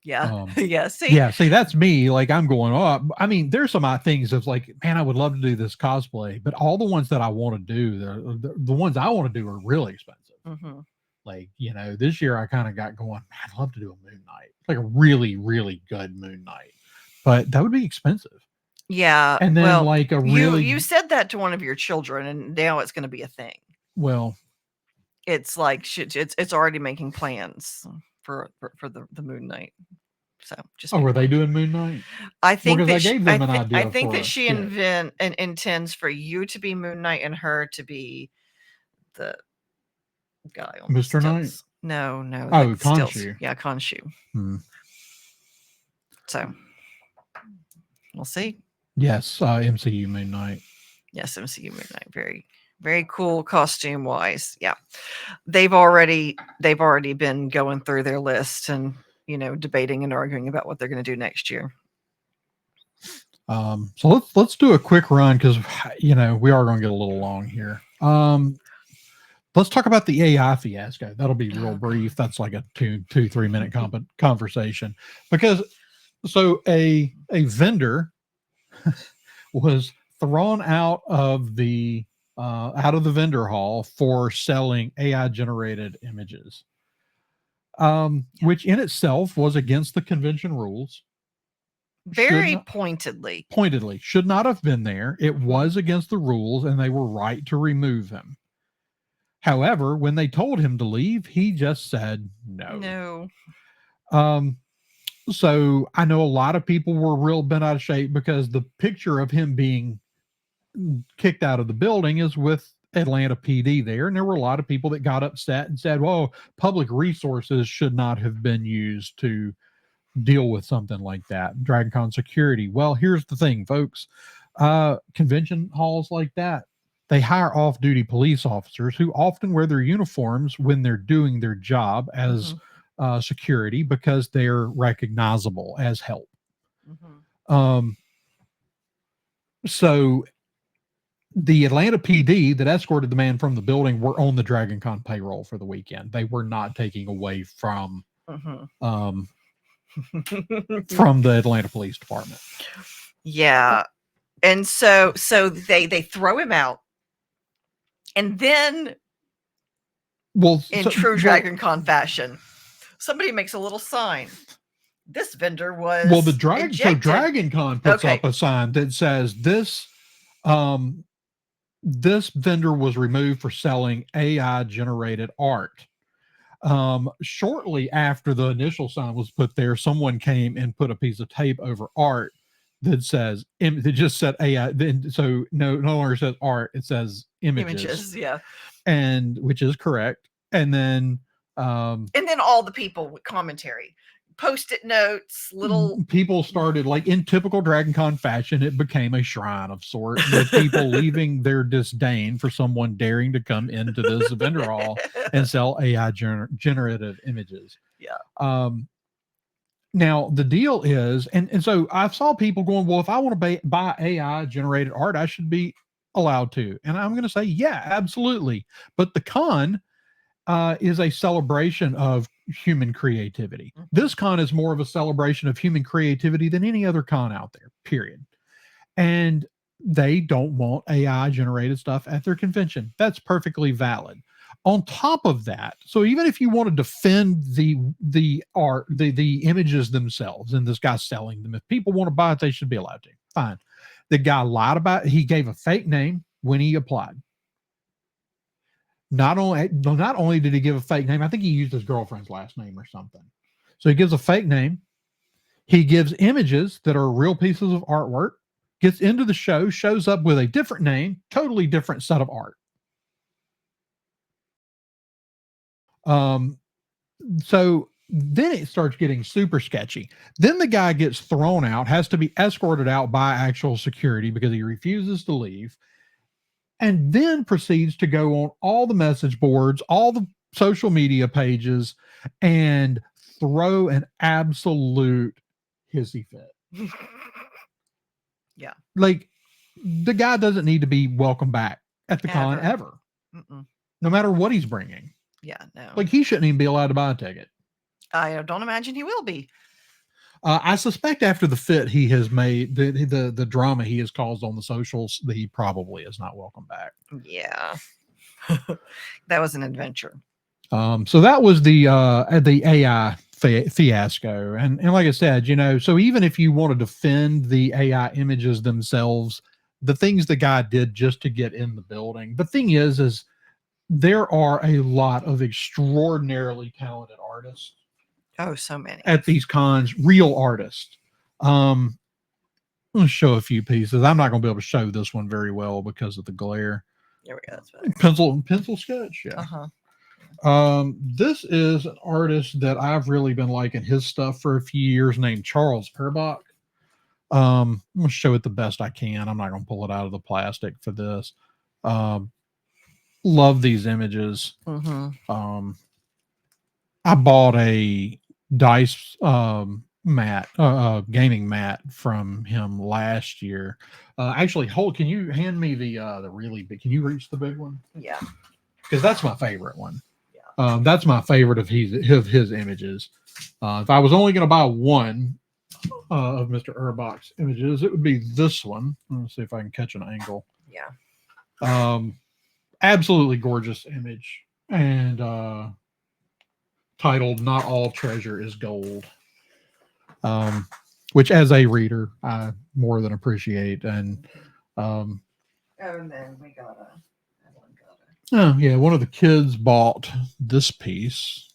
Yeah. See, that's me. Like I'm going up. I mean, there's some things of like, man, I would love to do this cosplay, but all the ones that I want to do, the ones I want to do are really expensive. Mm-hmm. Like, you know, this year I kind of got going, man, I'd love to do a Moon Knight, like a really, really good Moon Knight, but that would be expensive. Yeah. And then like a really, you said that to one of your children and now it's going to be a thing. Well, it's like, it's already making plans for the Moon Knight. So just were they doing Moon Knight? I think that I gave them an idea. I think that she intends for you to be Moon Knight and her to be the guy on Mr. Knight. No. Oh, Khonshu. Yeah, Khonshu. So we'll see. Yes, MCU Moon Knight. Yes, MCU Moon Knight. Very, very cool costume wise. Yeah, they've already been going through their list and, you know, debating and arguing about what they're going to do next year. So let's do a quick run because, you know, we are going to get a little long here. Let's talk about the AI fiasco. That'll be real brief. That's like a 2-3 minute conversation because so a vendor was thrown out of the vendor hall for selling AI generated images, which in itself was against the convention rules. Pointedly should not have been there. It was against the rules and they were right to remove him. However, when they told him to leave, he just said no. So I know a lot of people were real bent out of shape because the picture of him being kicked out of the building is with Atlanta PD there. And there were a lot of people that got upset and said, well, public resources should not have been used to deal with something like that. DragonCon security. Well, here's the thing, folks. Convention halls like that, they hire off-duty police officers who often wear their uniforms when they're doing their job as security because they're recognizable as help. Um, so the Atlanta PD that escorted the man from the building were on the DragonCon payroll for the weekend. They were not taking away from from the Atlanta Police Department. Yeah. And so they throw him out. And then in true DragonCon fashion, somebody makes a little sign. This vendor was ejected. So DragonCon puts up a sign that says this vendor was removed for selling AI generated art. Shortly after the initial sign was put there, someone came and put a piece of tape over art that says that just said AI. So no longer says art, it says images. Yeah, and which is correct. And then all the people with commentary, post-it notes, little people started, like in typical DragonCon fashion, it became a shrine of sorts with people leaving their disdain for someone daring to come into this vendor hall and sell AI generative images. Yeah. Now the deal is, and so I saw people going, well, if I want to buy AI generated art, I should be allowed to. And I'm going to say, yeah, absolutely. But the con is a celebration of human creativity. This con is more of a celebration of human creativity than any other con out there, period. And they don't want AI generated stuff at their convention. That's perfectly valid. On top of that, so even if you want to defend the art, the images themselves, and this guy's selling them, if people want to buy it, they should be allowed to. Fine. The guy lied about it. He gave a fake name when he applied. Not only did he give a fake name, I think he used his girlfriend's last name or something. So he gives a fake name. He gives images that are real pieces of artwork, gets into the show, shows up with a different name, totally different set of art. So then it starts getting super sketchy. Then the guy gets thrown out, has to be escorted out by actual security because he refuses to leave, and then proceeds to go on all the message boards, all the social media pages, and throw an absolute hissy fit. Yeah. Like, the guy doesn't need to be welcome back at the con ever. No matter what he's bringing. Yeah, no. Like, he shouldn't even be allowed to buy a ticket. I don't imagine he will be. I suspect after the fit he has made, the drama he has caused on the socials, that he probably is not welcome back. Yeah. That was an adventure. So that was the AI fiasco. And like I said, so even if you want to defend the AI images themselves, the things the guy did just to get in the building, the thing is there are a lot of extraordinarily talented artists. Oh, so many. At these cons, real artists. I'm going to show a few pieces. I'm not going to be able to show this one very well because of the glare. There we go. That's better. Pencil sketch. Yeah. This is an artist that I've really been liking his stuff for a few years, named Charles Erbach. I'm going to show it the best I can. I'm not going to pull it out of the plastic for this. Love these images. I bought a dice mat, gaming mat from him last year. Actually, can you hand me the really big? Can you reach the big one? Yeah, because that's my favorite one. Yeah, that's my favorite of his images. If I was only going to buy one of Mr. Erbach's images, it would be this one. Let's see if I can catch an angle. Yeah. Absolutely gorgeous image, and titled "Not All Treasure is Gold," which, as a reader, I more than appreciate. And and then we got oh yeah, one of the kids bought this piece.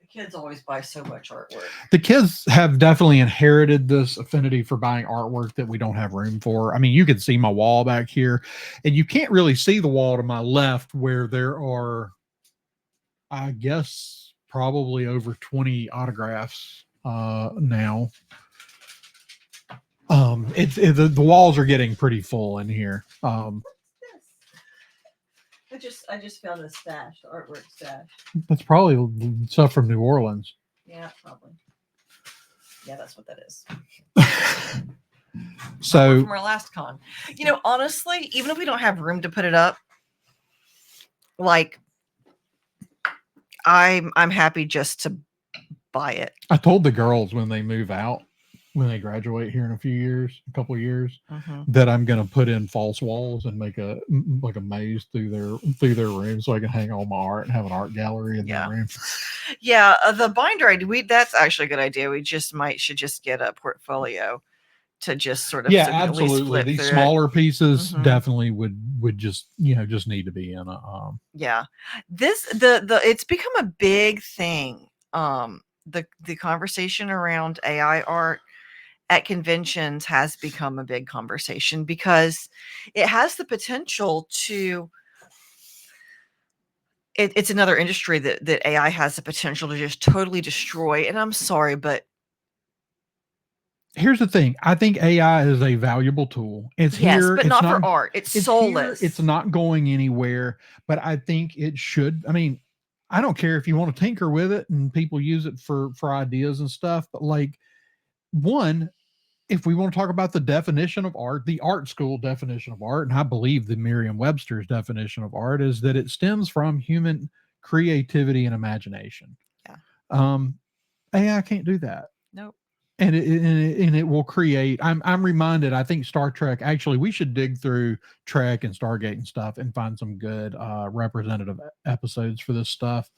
The Kids always buy so much artwork. The kids have definitely inherited this affinity for buying artwork that we don't have room for. I mean, you can see my wall back here, and you can't really see the wall to my left where there are, I guess, probably over 20 autographs now. The walls are getting pretty full in here. I just found a stash, the artwork stash. That's probably stuff from New Orleans. Yeah, probably. Yeah, that's what that is. So from our last con. You know, honestly, even if we don't have room to put it up, like I'm happy just to buy it. I told the girls when they move out, when they graduate here in a couple of years, that I'm going to put in false walls and make a maze through their room so I can hang all my art and have an art gallery in their room. Yeah, the binder that's actually a good idea. We should just get a portfolio to just sort of absolutely. These smaller pieces definitely would just just need to be in a it's become a big thing. The conversation around AI art at conventions has become a big conversation because it has the potential to it's another industry that AI has the potential to just totally destroy. And I'm sorry, but here's the thing. I think AI is a valuable tool. It's here, but it's not for art. It's soulless. Here, it's not going anywhere, but I think it should. I mean, I don't care if you want to tinker with it and people use it for ideas and stuff, but like if we want to talk about the definition of art, the art school definition of art, and I believe the Merriam-Webster's definition of art is that it stems from human creativity and imagination. Yeah. AI can't do that. Nope. And it will create. I'm reminded. I think Star Trek. Actually, we should dig through Trek and Stargate and stuff and find some good representative episodes for this stuff.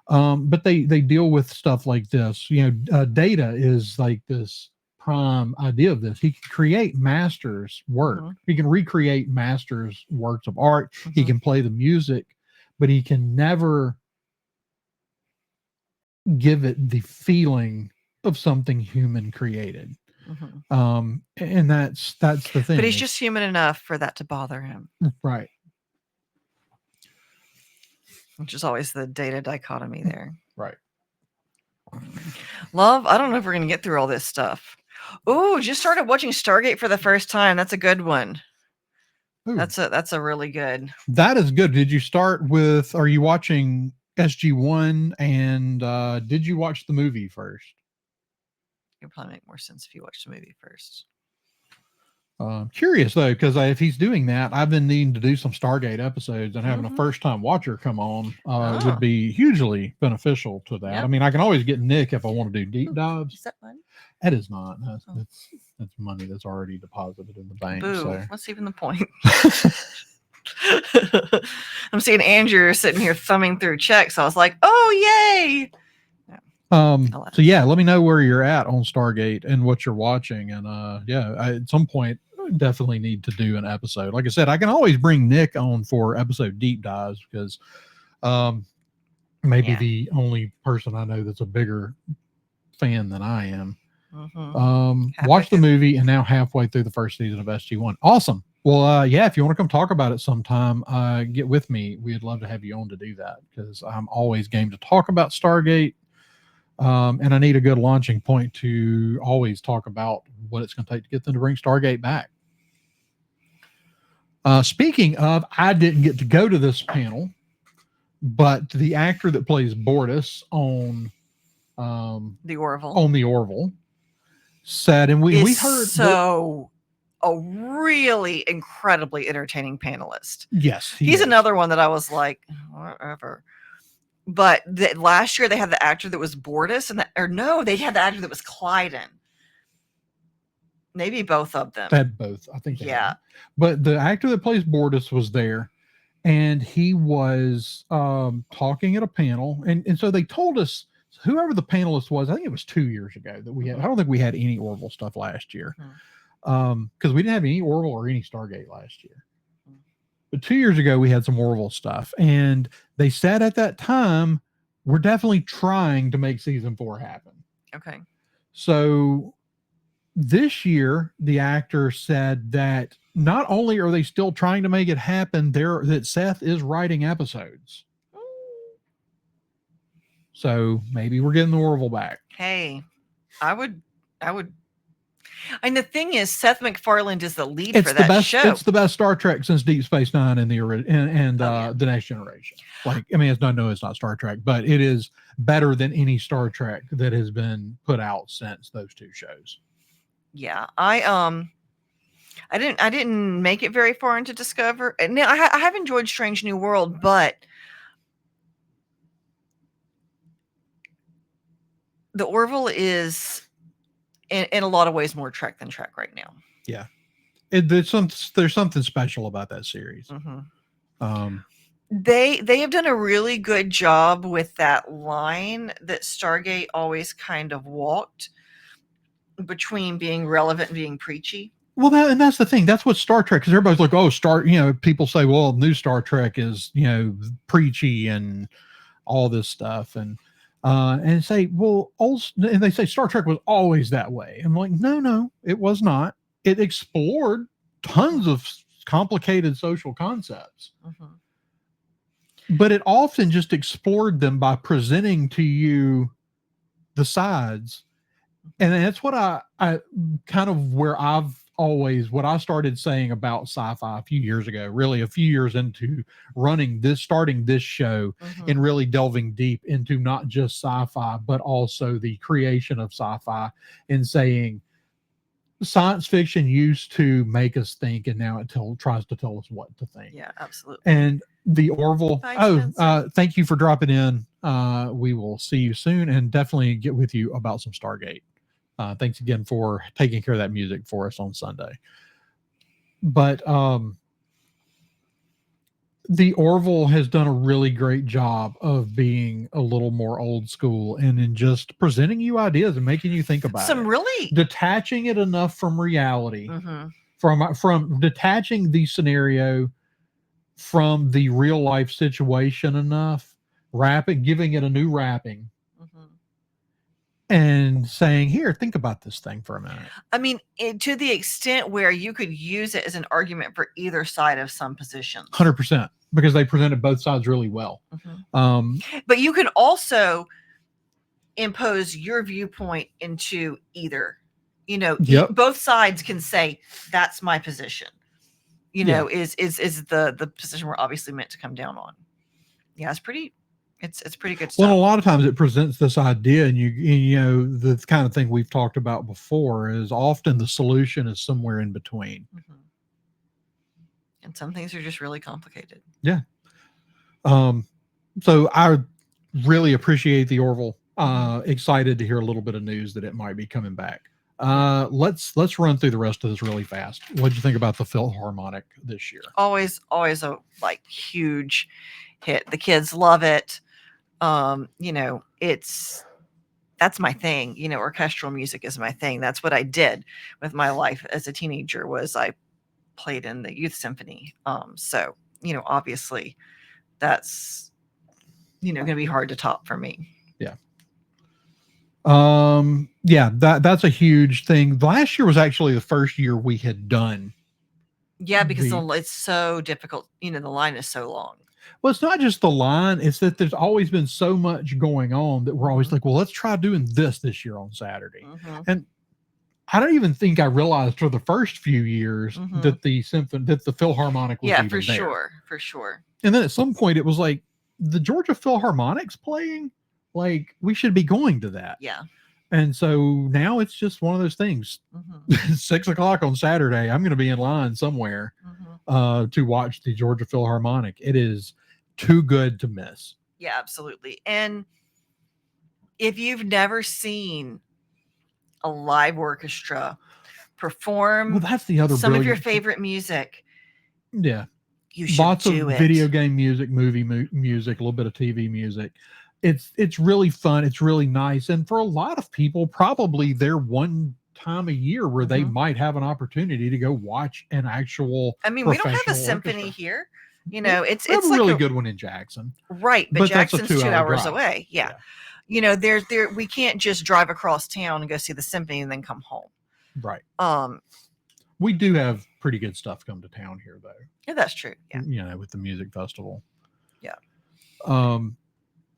But they deal with stuff like this. Data is like this prime idea of this. He can create masters' work. He can recreate masters' works of art. He can play the music, but he can never give it the feeling of something human created. And that's the thing. But he's just human enough for that to bother him. Right. Which is always the data dichotomy there. Right. Love, I don't know if we're going to get through all this stuff. Oh, just started watching Stargate for the first time. That's a good one. Ooh. That's a really good. That is good. Did you start with, are you watching SG1 and did you watch the movie first? It would probably make more sense if you watched the movie first. Curious though, because if he's doing that, I've been needing to do some Stargate episodes, and having a first-time watcher come on would be hugely beneficial to that. Yep. I mean, I can always get Nick if I want to do deep dives. Is that fun? That is not. That's money that's already deposited in the bank. Boo. So. What's even the point? I'm seeing Andrew sitting here thumbing through checks. I was like, oh, yay. So yeah, let me know where you're at on Stargate and what you're watching. And at some point, definitely need to do an episode. Like I said, I can always bring Nick on for episode deep dives because maybe the only person I know that's a bigger fan than I am. Watch the movie and now halfway through the first season of SG1. Awesome. Well, if you want to come talk about it sometime, get with me. We'd love to have you on to do that because I'm always game to talk about Stargate. And I need a good launching point to always talk about what it's going to take to get them to bring Stargate back. Speaking of, I didn't get to go to this panel, but the actor that plays Bortus on the Orville said, and we heard a really incredibly entertaining panelist. Yes, he's another one that I was like, whatever. But last year they had the actor that was Bortus, they had the actor that was Clyden. Maybe both of them. They had both, I think. But the actor that plays Bortus was there, and he was talking at a panel, and so they told us whoever the panelist was. I think it was 2 years ago that we had. I don't think we had any Orville stuff last year, because we didn't have any Orville or any Stargate last year. But 2 years ago we had some Orville stuff, and they said at that time we're definitely trying to make season 4 happen. Okay. So this year, the actor said that not only are they still trying to make it happen, that Seth is writing episodes. So maybe we're getting the Orville back. Hey, I would. And the thing is, Seth MacFarlane is the lead for It's the that best. show. It's the best Star Trek since Deep Space Nine and the Next Generation. Like, I mean, it's not Star Trek, but it is better than any Star Trek that has been put out since those two shows. Yeah, I didn't make it very far into Discover. And now I have enjoyed Strange New World, but the Orville is in a lot of ways more Trek than Trek right now. Yeah, there's something special about that series. Mm-hmm. They have done a really good job with that line that Stargate always kind of walked between being relevant and being preachy. Well, that's the thing. That's what Star Trek, because everybody's like, oh, people say, well, new Star Trek is, preachy and all this stuff. And say, well, and they say Star Trek was always that way. I'm like, no, it was not. It explored tons of complicated social concepts. Mm-hmm. But it often just explored them by presenting to you the sides. And that's what I kind of where what I started saying about sci-fi a few years ago, really a few years into starting this show, mm-hmm. and really delving deep into not just sci-fi, but also the creation of sci-fi, and saying science fiction used to make us think, and now it tries to tell us what to think. Yeah, absolutely. And the Orville. Thank you for dropping in. We will see you soon, and definitely get with you about some Stargate. Thanks again for taking care of that music for us on Sunday. But the Orville has done a really great job of being a little more old school and in just presenting you ideas and making you think about some really detaching it enough from reality, mm-hmm. from detaching the scenario from the real life situation enough, giving it a new wrapping. And saying, here, think about this thing for a minute. I mean, to the extent where you could use it as an argument for either side of some positions. 100%, because they presented both sides really well. Mm-hmm. But you can also impose your viewpoint into either. Yep. Both sides can say, that's my position. Is the position we're obviously meant to come down on. Yeah, it's pretty good stuff. Well, a lot of times it presents this idea, and the kind of thing we've talked about before is often the solution is somewhere in between. Mm-hmm. And some things are just really complicated. Yeah. So I really appreciate the Orville. Excited to hear a little bit of news that it might be coming back. Let's run through the rest of this really fast. What did you think about the Philharmonic this year? Always a huge hit. The kids love it. That's my thing. Orchestral music is my thing. That's what I did with my life as a teenager, was I played in the youth symphony. So, obviously that's, going to be hard to top for me. Yeah. That's a huge thing. Last year was actually the first year we had done. Yeah, because it's so difficult. The line is so long. Well, it's not just the line. It's that there's always been so much going on that we're always like, well, let's try doing this year on Saturday. Mm-hmm. And I don't even think I realized for the first few years mm-hmm. that the Philharmonic was even for there. For sure. And then at some point it was like, the Georgia Philharmonic's playing, like we should be going to that. Yeah. And so now it's just one of those things. Mm-hmm. 6:00 on Saturday, I'm going to be in line somewhere mm-hmm. To watch the Georgia Philharmonic. It is too good to miss. Yeah, absolutely. And if you've never seen a live orchestra perform, that's the other some of your favorite music. Yeah. You should lots do of it. Video game music, movie music, a little bit of TV music. It's really fun. It's really nice. And for a lot of people, probably their one time a year where mm-hmm. they might have an opportunity to go watch an actual. I mean, we don't have a symphony orchestra here. You know, it's We have a like really good one in Jackson. right, but But that's a Jackson's 2 2-hour hours drive. away. Yeah. You know, there we can't just drive across town and go see the symphony and then come home. Right. Um, We do have pretty good stuff come to town here, though. yeah, that's true. Yeah. You know, with the music festival. Yeah.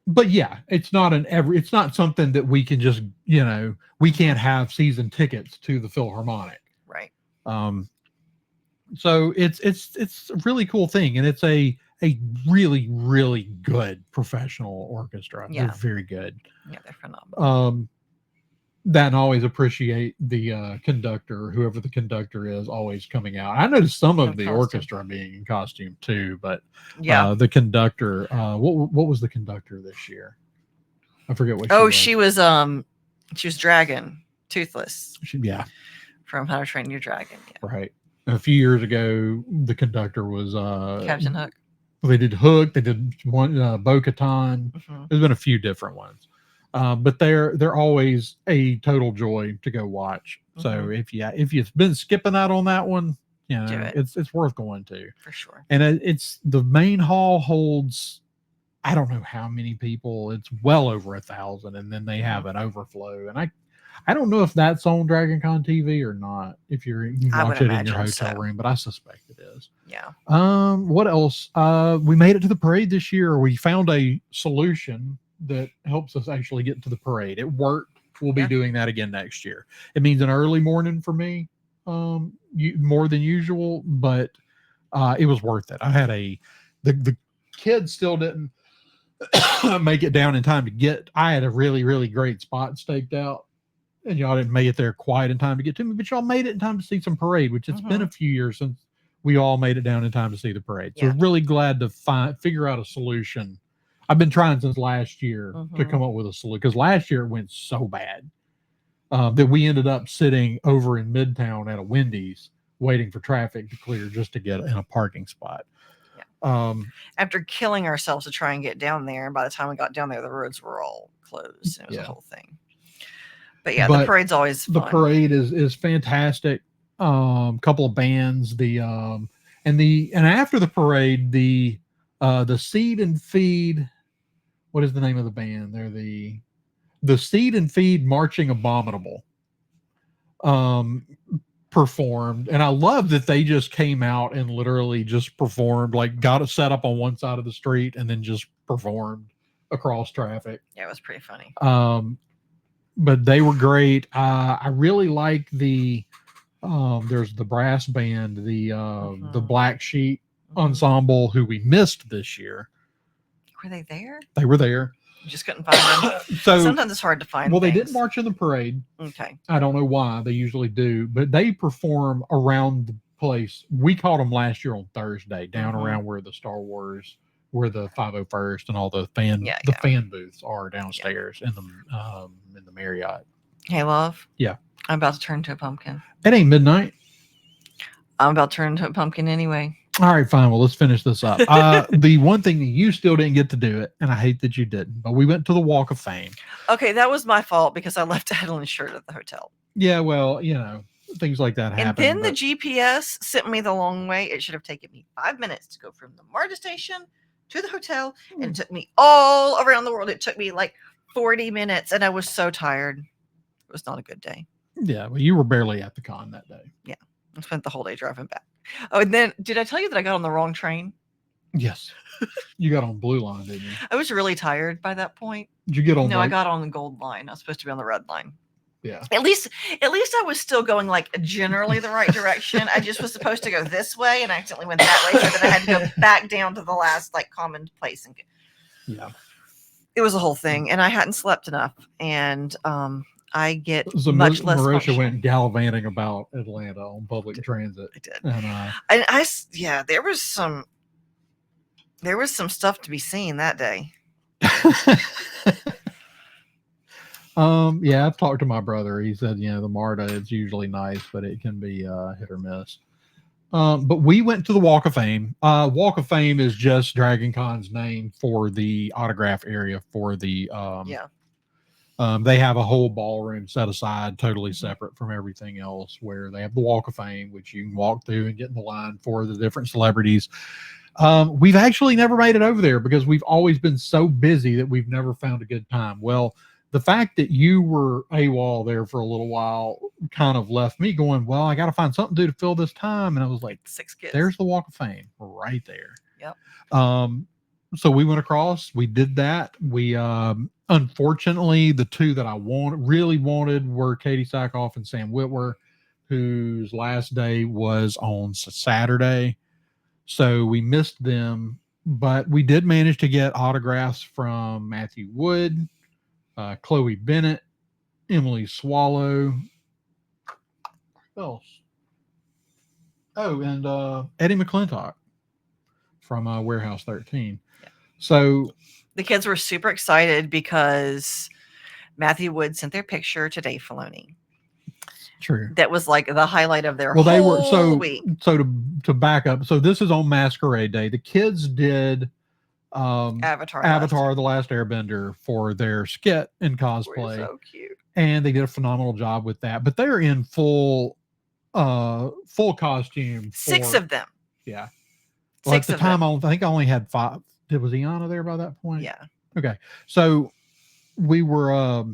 But yeah, it's not something that we can just, you know, we can't have season tickets to the Philharmonic. Right. So it's a really cool thing, and it's a really, really good professional orchestra. Yeah. They're very good. Yeah, they're phenomenal. That and always appreciate the conductor, whoever the conductor is, always coming out. I noticed some of the orchestra being in costume too, but yeah, the conductor, what was the conductor this year? I forget what. She was Dragon, Toothless. Yeah, from How to Train Your Dragon. Yeah. Right. A few years ago, the conductor was Captain Hook. They did Hook. They did one Bo-Katan. Mm-hmm. There's been a few different ones. But they're always a total joy to go watch. So if you've been skipping out on that one, you know, it's worth going to for sure. And it's the main hall holds, I don't know how many people. It's well over 1,000, and then they have an overflow. And I don't know if that's on DragonCon TV or not. If you watch it in your hotel room, but I suspect it is. Yeah. What else? We made it to the parade this year. We found a solution that helps us actually get to the parade. It worked. We'll be doing that again next year. It means an early morning for me, more than usual, but it was worth it. I had the kids still didn't make it down in time to get. I had a really, really great spot staked out, and y'all didn't make it there quite in time to get to me, but y'all made it in time to see some parade, which it's been a few years since we all made it down in time to see the parade. So really glad to figure out a solution. I've been trying since last year to come up with a solution, because last year it went so bad that we ended up sitting over in Midtown at a Wendy's waiting for traffic to clear just to get in a parking spot. After killing ourselves to try and get down there, and by the time we got down there, the roads were all closed. It was a whole thing. But the parade's always fun. The parade is fantastic. Couple of bands, and after the parade, the Seed and Feed. What is the name of the band? They're the Seed and Feed Marching Abominable. Performed, and I love that they just came out and literally just performed, like got it set up on one side of the street and then just performed across traffic. Yeah, it was pretty funny. But they were great. I really like there's the brass band, the Black Sheep Ensemble, who we missed this year. Were they there? They were there. You just couldn't find them. So sometimes it's hard to find. Well, they didn't march in the parade. Okay. I don't know why. They usually do, but they perform around the place. We caught them last year on Thursday, down around where the Star Wars, where the 501st and all the fan booths are downstairs in the Marriott. Hey, love. Yeah. I'm about to turn into a pumpkin. It ain't midnight. I'm about to turn into a pumpkin anyway. All right, fine. Well, let's finish this up. The one thing that you still didn't get to do it, and I hate that you didn't, but we went to the Walk of Fame. Okay, that was my fault because I left Adeline's shirt at the hotel. Yeah, well, you know, things like that happen. And then the GPS sent me the long way. It should have taken me 5 minutes to go from the MARTA station to the hotel, and it took me all around the world. It took me like 40 minutes, and I was so tired. It was not a good day. Yeah, well, you were barely at the con that day. Yeah, I spent the whole day driving back. Oh, and then did I tell you that I got on the wrong train? Yes. You got on Blue Line, didn't you? I was really tired by that point. Did you get on? No, I got on the Gold Line. I was supposed to be on the Red Line. Yeah. At least I was still going like generally the right direction. I just was supposed to go this way and I accidentally went that way. So then I had to go back down to the last like common place. And yeah. It was a whole thing. And I hadn't slept enough. And I get so much less. Marisha went gallivanting about Atlanta on public transit. I did. And there was some stuff to be seen that day. Yeah, I've talked to my brother. He said, you know, the MARTA is usually nice, but it can be hit or miss. But we went to the Walk of Fame. Walk of Fame is just DragonCon's name for the autograph area for the they have a whole ballroom set aside, totally separate from everything else, where they have the Walk of Fame, which you can walk through and get in the line for the different celebrities. We've actually never made it over there because we've always been so busy that we've never found a good time. Well, the fact that you were AWOL there for a little while kind of left me going, well, I got to find something to do to fill this time. And I was like, 6 kids. there's the Walk of Fame right there. Yep. So we went across, we did that. We, unfortunately, the two that I really wanted were Katie Sackhoff and Sam Whitwer, whose last day was on Saturday. So we missed them, but we did manage to get autographs from Matthew Wood, Chloe Bennett, Emily Swallow. Who else? Oh, and Eddie McClintock from Warehouse 13. Yeah. So the kids were super excited because Matthew Wood sent their picture to Dave Filoni. True. That was like the highlight of their whole week. So to back up, so this is on Masquerade Day. The kids did Avatar the Last Airbender for their skit and cosplay. So cute. And they did a phenomenal job with that. But they're in full costume. 6 of them. Yeah. Well, 6 at the time, I think I only had 5. Was Iana there by that point? Yeah. Okay. So we were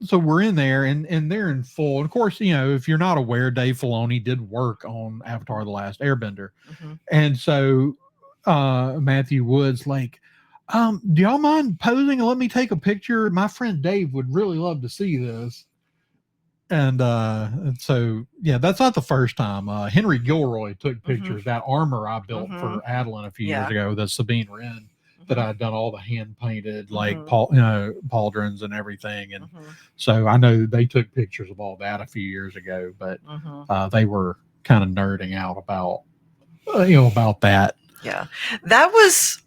so we're in there and they're in full. And of course, if you're not aware, Dave Filoni did work on Avatar: The Last Airbender. Mm-hmm. And so Matthew Wood's like, do y'all mind posing and let me take a picture? My friend Dave would really love to see this. And so, yeah, that's not the first time. Henry Gilroy took pictures. That armor I built for Adeline a few years ago, the Sabine Wren, that I'd done all the hand painted, like pauldrons and everything. And so I know they took pictures of all that a few years ago, but they were kind of nerding out about, about that. Yeah, that was.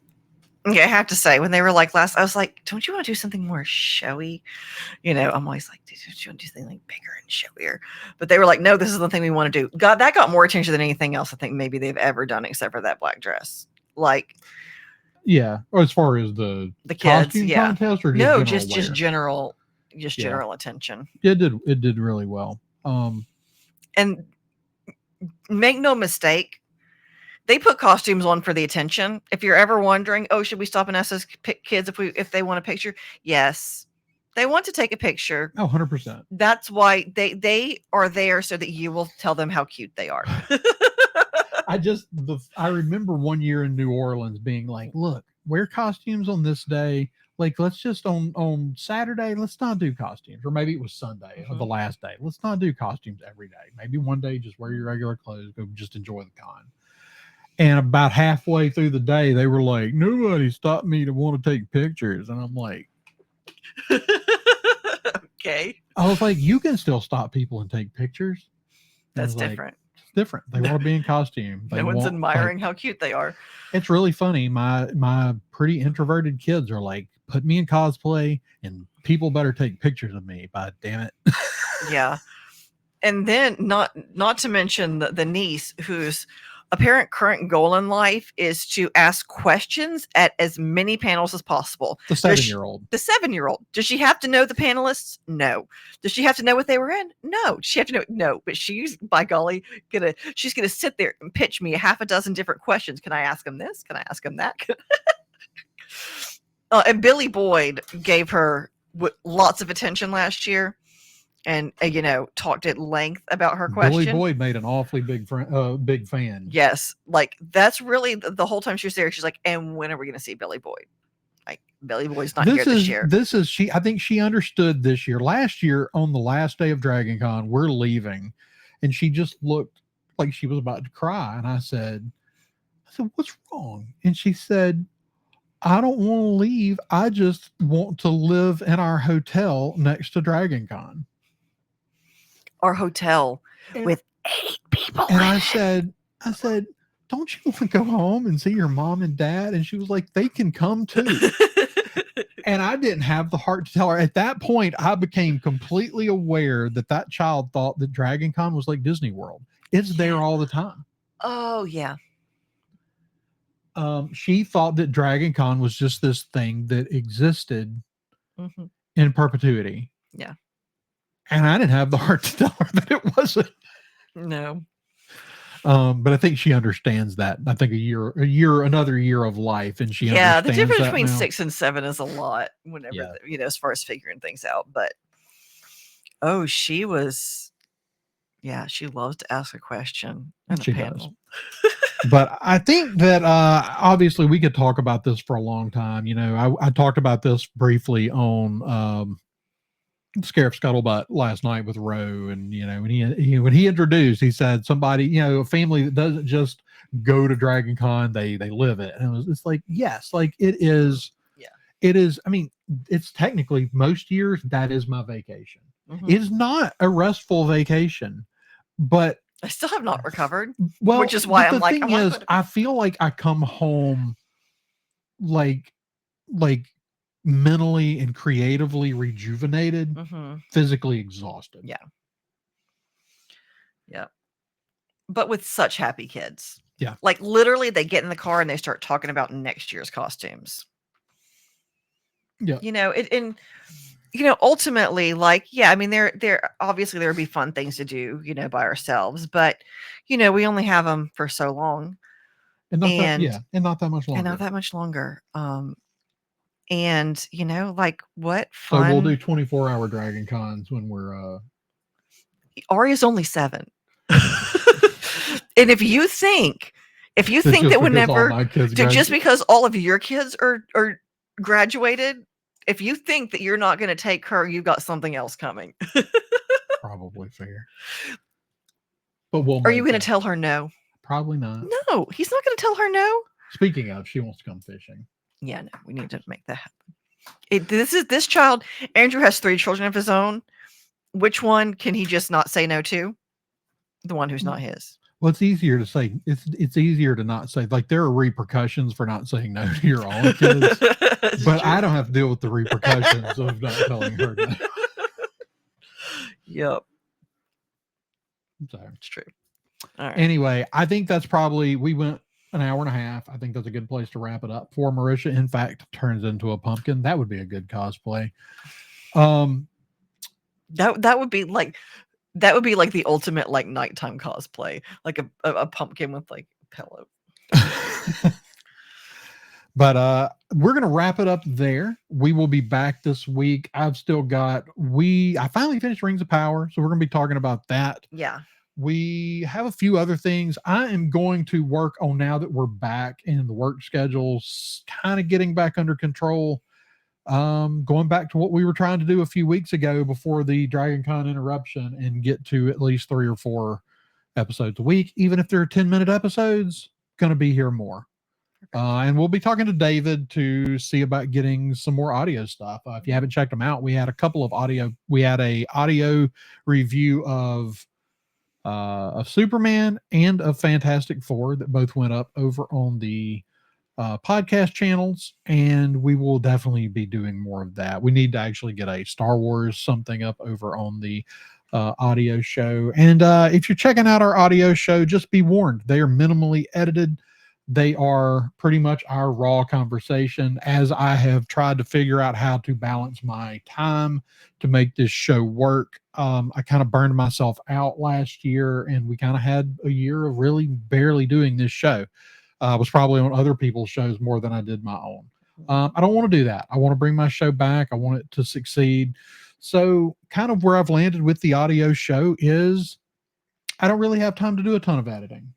Yeah, I have to say, when they were like I was like, don't you want to do something more showy? I'm always like, don't you want to do something like bigger and showier? But they were like, no, this is the thing we want to do. God, that got more attention than anything else I think maybe they've ever done, except for that black dress. Like, yeah, or as far as the kids, contest, or just general attention. It did really well. And make no mistake, they put costumes on for the attention. If you're ever wondering, should we stop and ask those kids if they want a picture? Yes, they want to take a picture. 100%. That's why they are there, so that you will tell them how cute they are. I remember one year in New Orleans being like, look, wear costumes on this day. Like, let's just on Saturday, let's not do costumes. Or maybe it was Sunday or the last day. Let's not do costumes every day. Maybe one day, just wear your regular clothes, go just enjoy the con. And about halfway through the day, they were like, nobody stopped me to want to take pictures. And I'm like, okay. I was like, you can still stop people and take pictures. That's different. It's different. They want to be in costume. No one's admiring how cute they are. It's really funny. My pretty introverted kids are like, put me in cosplay and people better take pictures of me. But damn it. Yeah. And then not to mention the niece who's apparent current goal in life is to ask questions at as many panels as possible. The 7-year-old. The 7-year-old. Does she have to know the panelists? No. Does she have to know what they were in? No. Does she have to know? No. But she's, by golly, she's gonna sit there and pitch me 6 different questions. Can I ask him this? Can I ask him that? And Billy Boyd gave her lots of attention last year. And talked at length about her question. Billy Boyd made an awfully big fan. Yes, like that's really the whole time she was there. She's like, "And when are we going to see Billy Boyd?" Like, Billy Boyd's not here this year. I think she understood this year. Last year, on the last day of DragonCon, we're leaving, and she just looked like she was about to cry. And I said, "What's wrong?" And she said, "I don't want to leave. I just want to live in our hotel next to DragonCon." Our hotel with 8 people. And I said, don't you want to go home and see your mom and dad? And she was like, they can come too. And I didn't have the heart to tell her. At that point, I became completely aware that child thought that DragonCon was like Disney World. It's there all the time. Oh, yeah. She thought that DragonCon was just this thing that existed in perpetuity. Yeah. And I didn't have the heart to tell her that it wasn't. No. But I think she understands that. I think another year of life, and she Yeah, the understands difference that between now. 6 and 7 is a lot whenever, Yeah. as far as figuring things out. But she was, she loves to ask a question in a She does. panel. But I think that obviously we could talk about this for a long time. I talked about this briefly on Scarif Scuttlebutt last night with Roe, and when he introduced, he said somebody, a family that doesn't just go to DragonCon, they live it, and it's like, yes, like it is. Yeah. It is. I mean, it's technically most years that is my vacation. Mhm. It's not a restful vacation, but I still have not recovered, well, which is why but I'm the like, thing is, I feel like I come home like mentally and creatively rejuvenated, physically exhausted. Yeah. Yeah. But with such happy kids. Yeah. Like literally they get in the car and they start talking about next year's costumes. Yeah. Ultimately, like, I mean, there obviously there would be fun things to do, by ourselves, but we only have them for so long. And not that much longer. And not that much longer. And like what fun. So we'll do 24-hour Dragon Cons when we're Arya's only 7. And if you think that whenever just because all of your kids are graduated, if you think that you're not going to take her, you've got something else coming. Probably fair. But are you going to tell her no? Probably not. No, he's not going to tell her no. Speaking of, she wants to come fishing. Yeah, no, we need to make that happen. This child. Andrew has 3 children of his own. Which one can he just not say no to? The one who's not his. Well, it's easier to say. It's easier to not say. Like, there are repercussions for not saying no to your own kids, but true. I don't have to deal with the repercussions of not telling her no. Yep. So it's true. All right. Anyway, I think that's probably, we went an hour and a half. I think that's a good place to wrap it up for Marisha. In fact, turns into a pumpkin. That would be a good cosplay. That would be like the ultimate like nighttime cosplay, like a pumpkin with like a pillow. But we're gonna wrap it up there. We will be back this week. I finally finished Rings of Power, so we're gonna be talking about that. Yeah. We have a few other things I am going to work on now that we're back and the work schedule's kind of getting back under control. Going back to what we were trying to do a few weeks ago before the DragonCon interruption, and get to at least 3 or 4 episodes a week, even if they're 10-minute episodes. Going to be here more. And we'll be talking to David to see about getting some more audio stuff. If you haven't checked them out, we had a audio review of Superman and of Fantastic Four that both went up over on the podcast channels, and we will definitely be doing more of that. We need to actually get a Star Wars something up over on the audio show. And if you're checking out our audio show, just be warned, they are minimally edited. They are pretty much our raw conversation, as I have tried to figure out how to balance my time to make this show work. I kind of burned myself out last year, and we kind of had a year of really barely doing this show. I was probably on other people's shows more than I did my own. I don't want to do that. I want to bring my show back. I want it to succeed. So kind of where I've landed with the audio show is I don't really have time to do a ton of editing.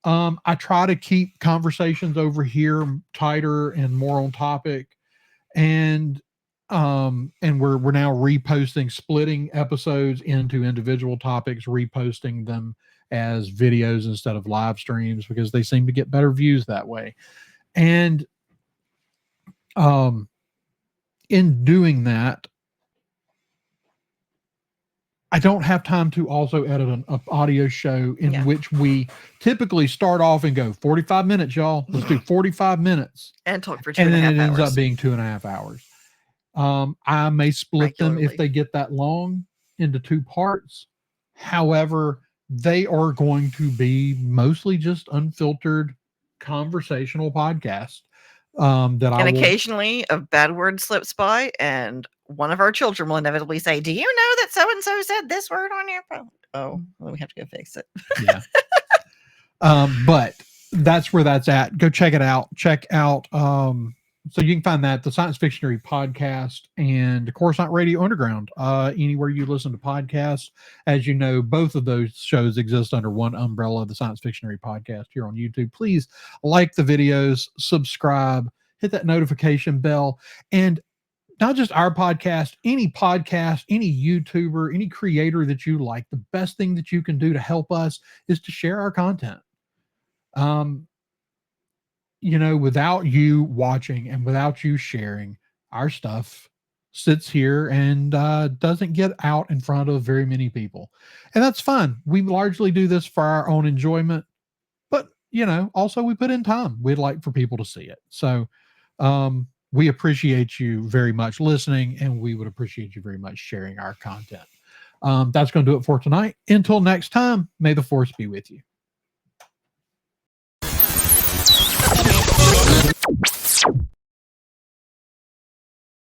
I try to keep conversations over here tighter and more on topic, and we're now reposting, splitting episodes into individual topics, reposting them as videos instead of live streams, because they seem to get better views that way. And in doing that, I don't have time to also edit an audio show in which we typically start off and go 45 minutes, y'all. Let's do 45 minutes. And talk for 2.5 hours. And then it ends up being 2.5 hours. I may split them if they get that long into 2 parts. However, they are going to be mostly just unfiltered conversational podcasts. Occasionally a bad word slips by, and one of our children will inevitably say, "Do you know that so and so said this word on your phone?" Oh, well, we have to go fix it. Yeah. But that's where that's at. Go check it out. Check out so you can find that the Science Fictionary podcast and Coruscant Radio Underground anywhere you listen to podcasts. As you know, both of those shows exist under one umbrella, the Science Fictionary podcast here on YouTube. Please like the videos, subscribe, hit that notification bell, and not just our podcast, any YouTuber, any creator that you like, the best thing that you can do to help us is to share our content. Without you watching and without you sharing, our stuff sits here and doesn't get out in front of very many people. And that's fun. We largely do this for our own enjoyment, but also we put in time. We'd like for people to see it. So we appreciate you very much listening, and we would appreciate you very much sharing our content. That's going to do it for tonight. Until next time, may the force be with you.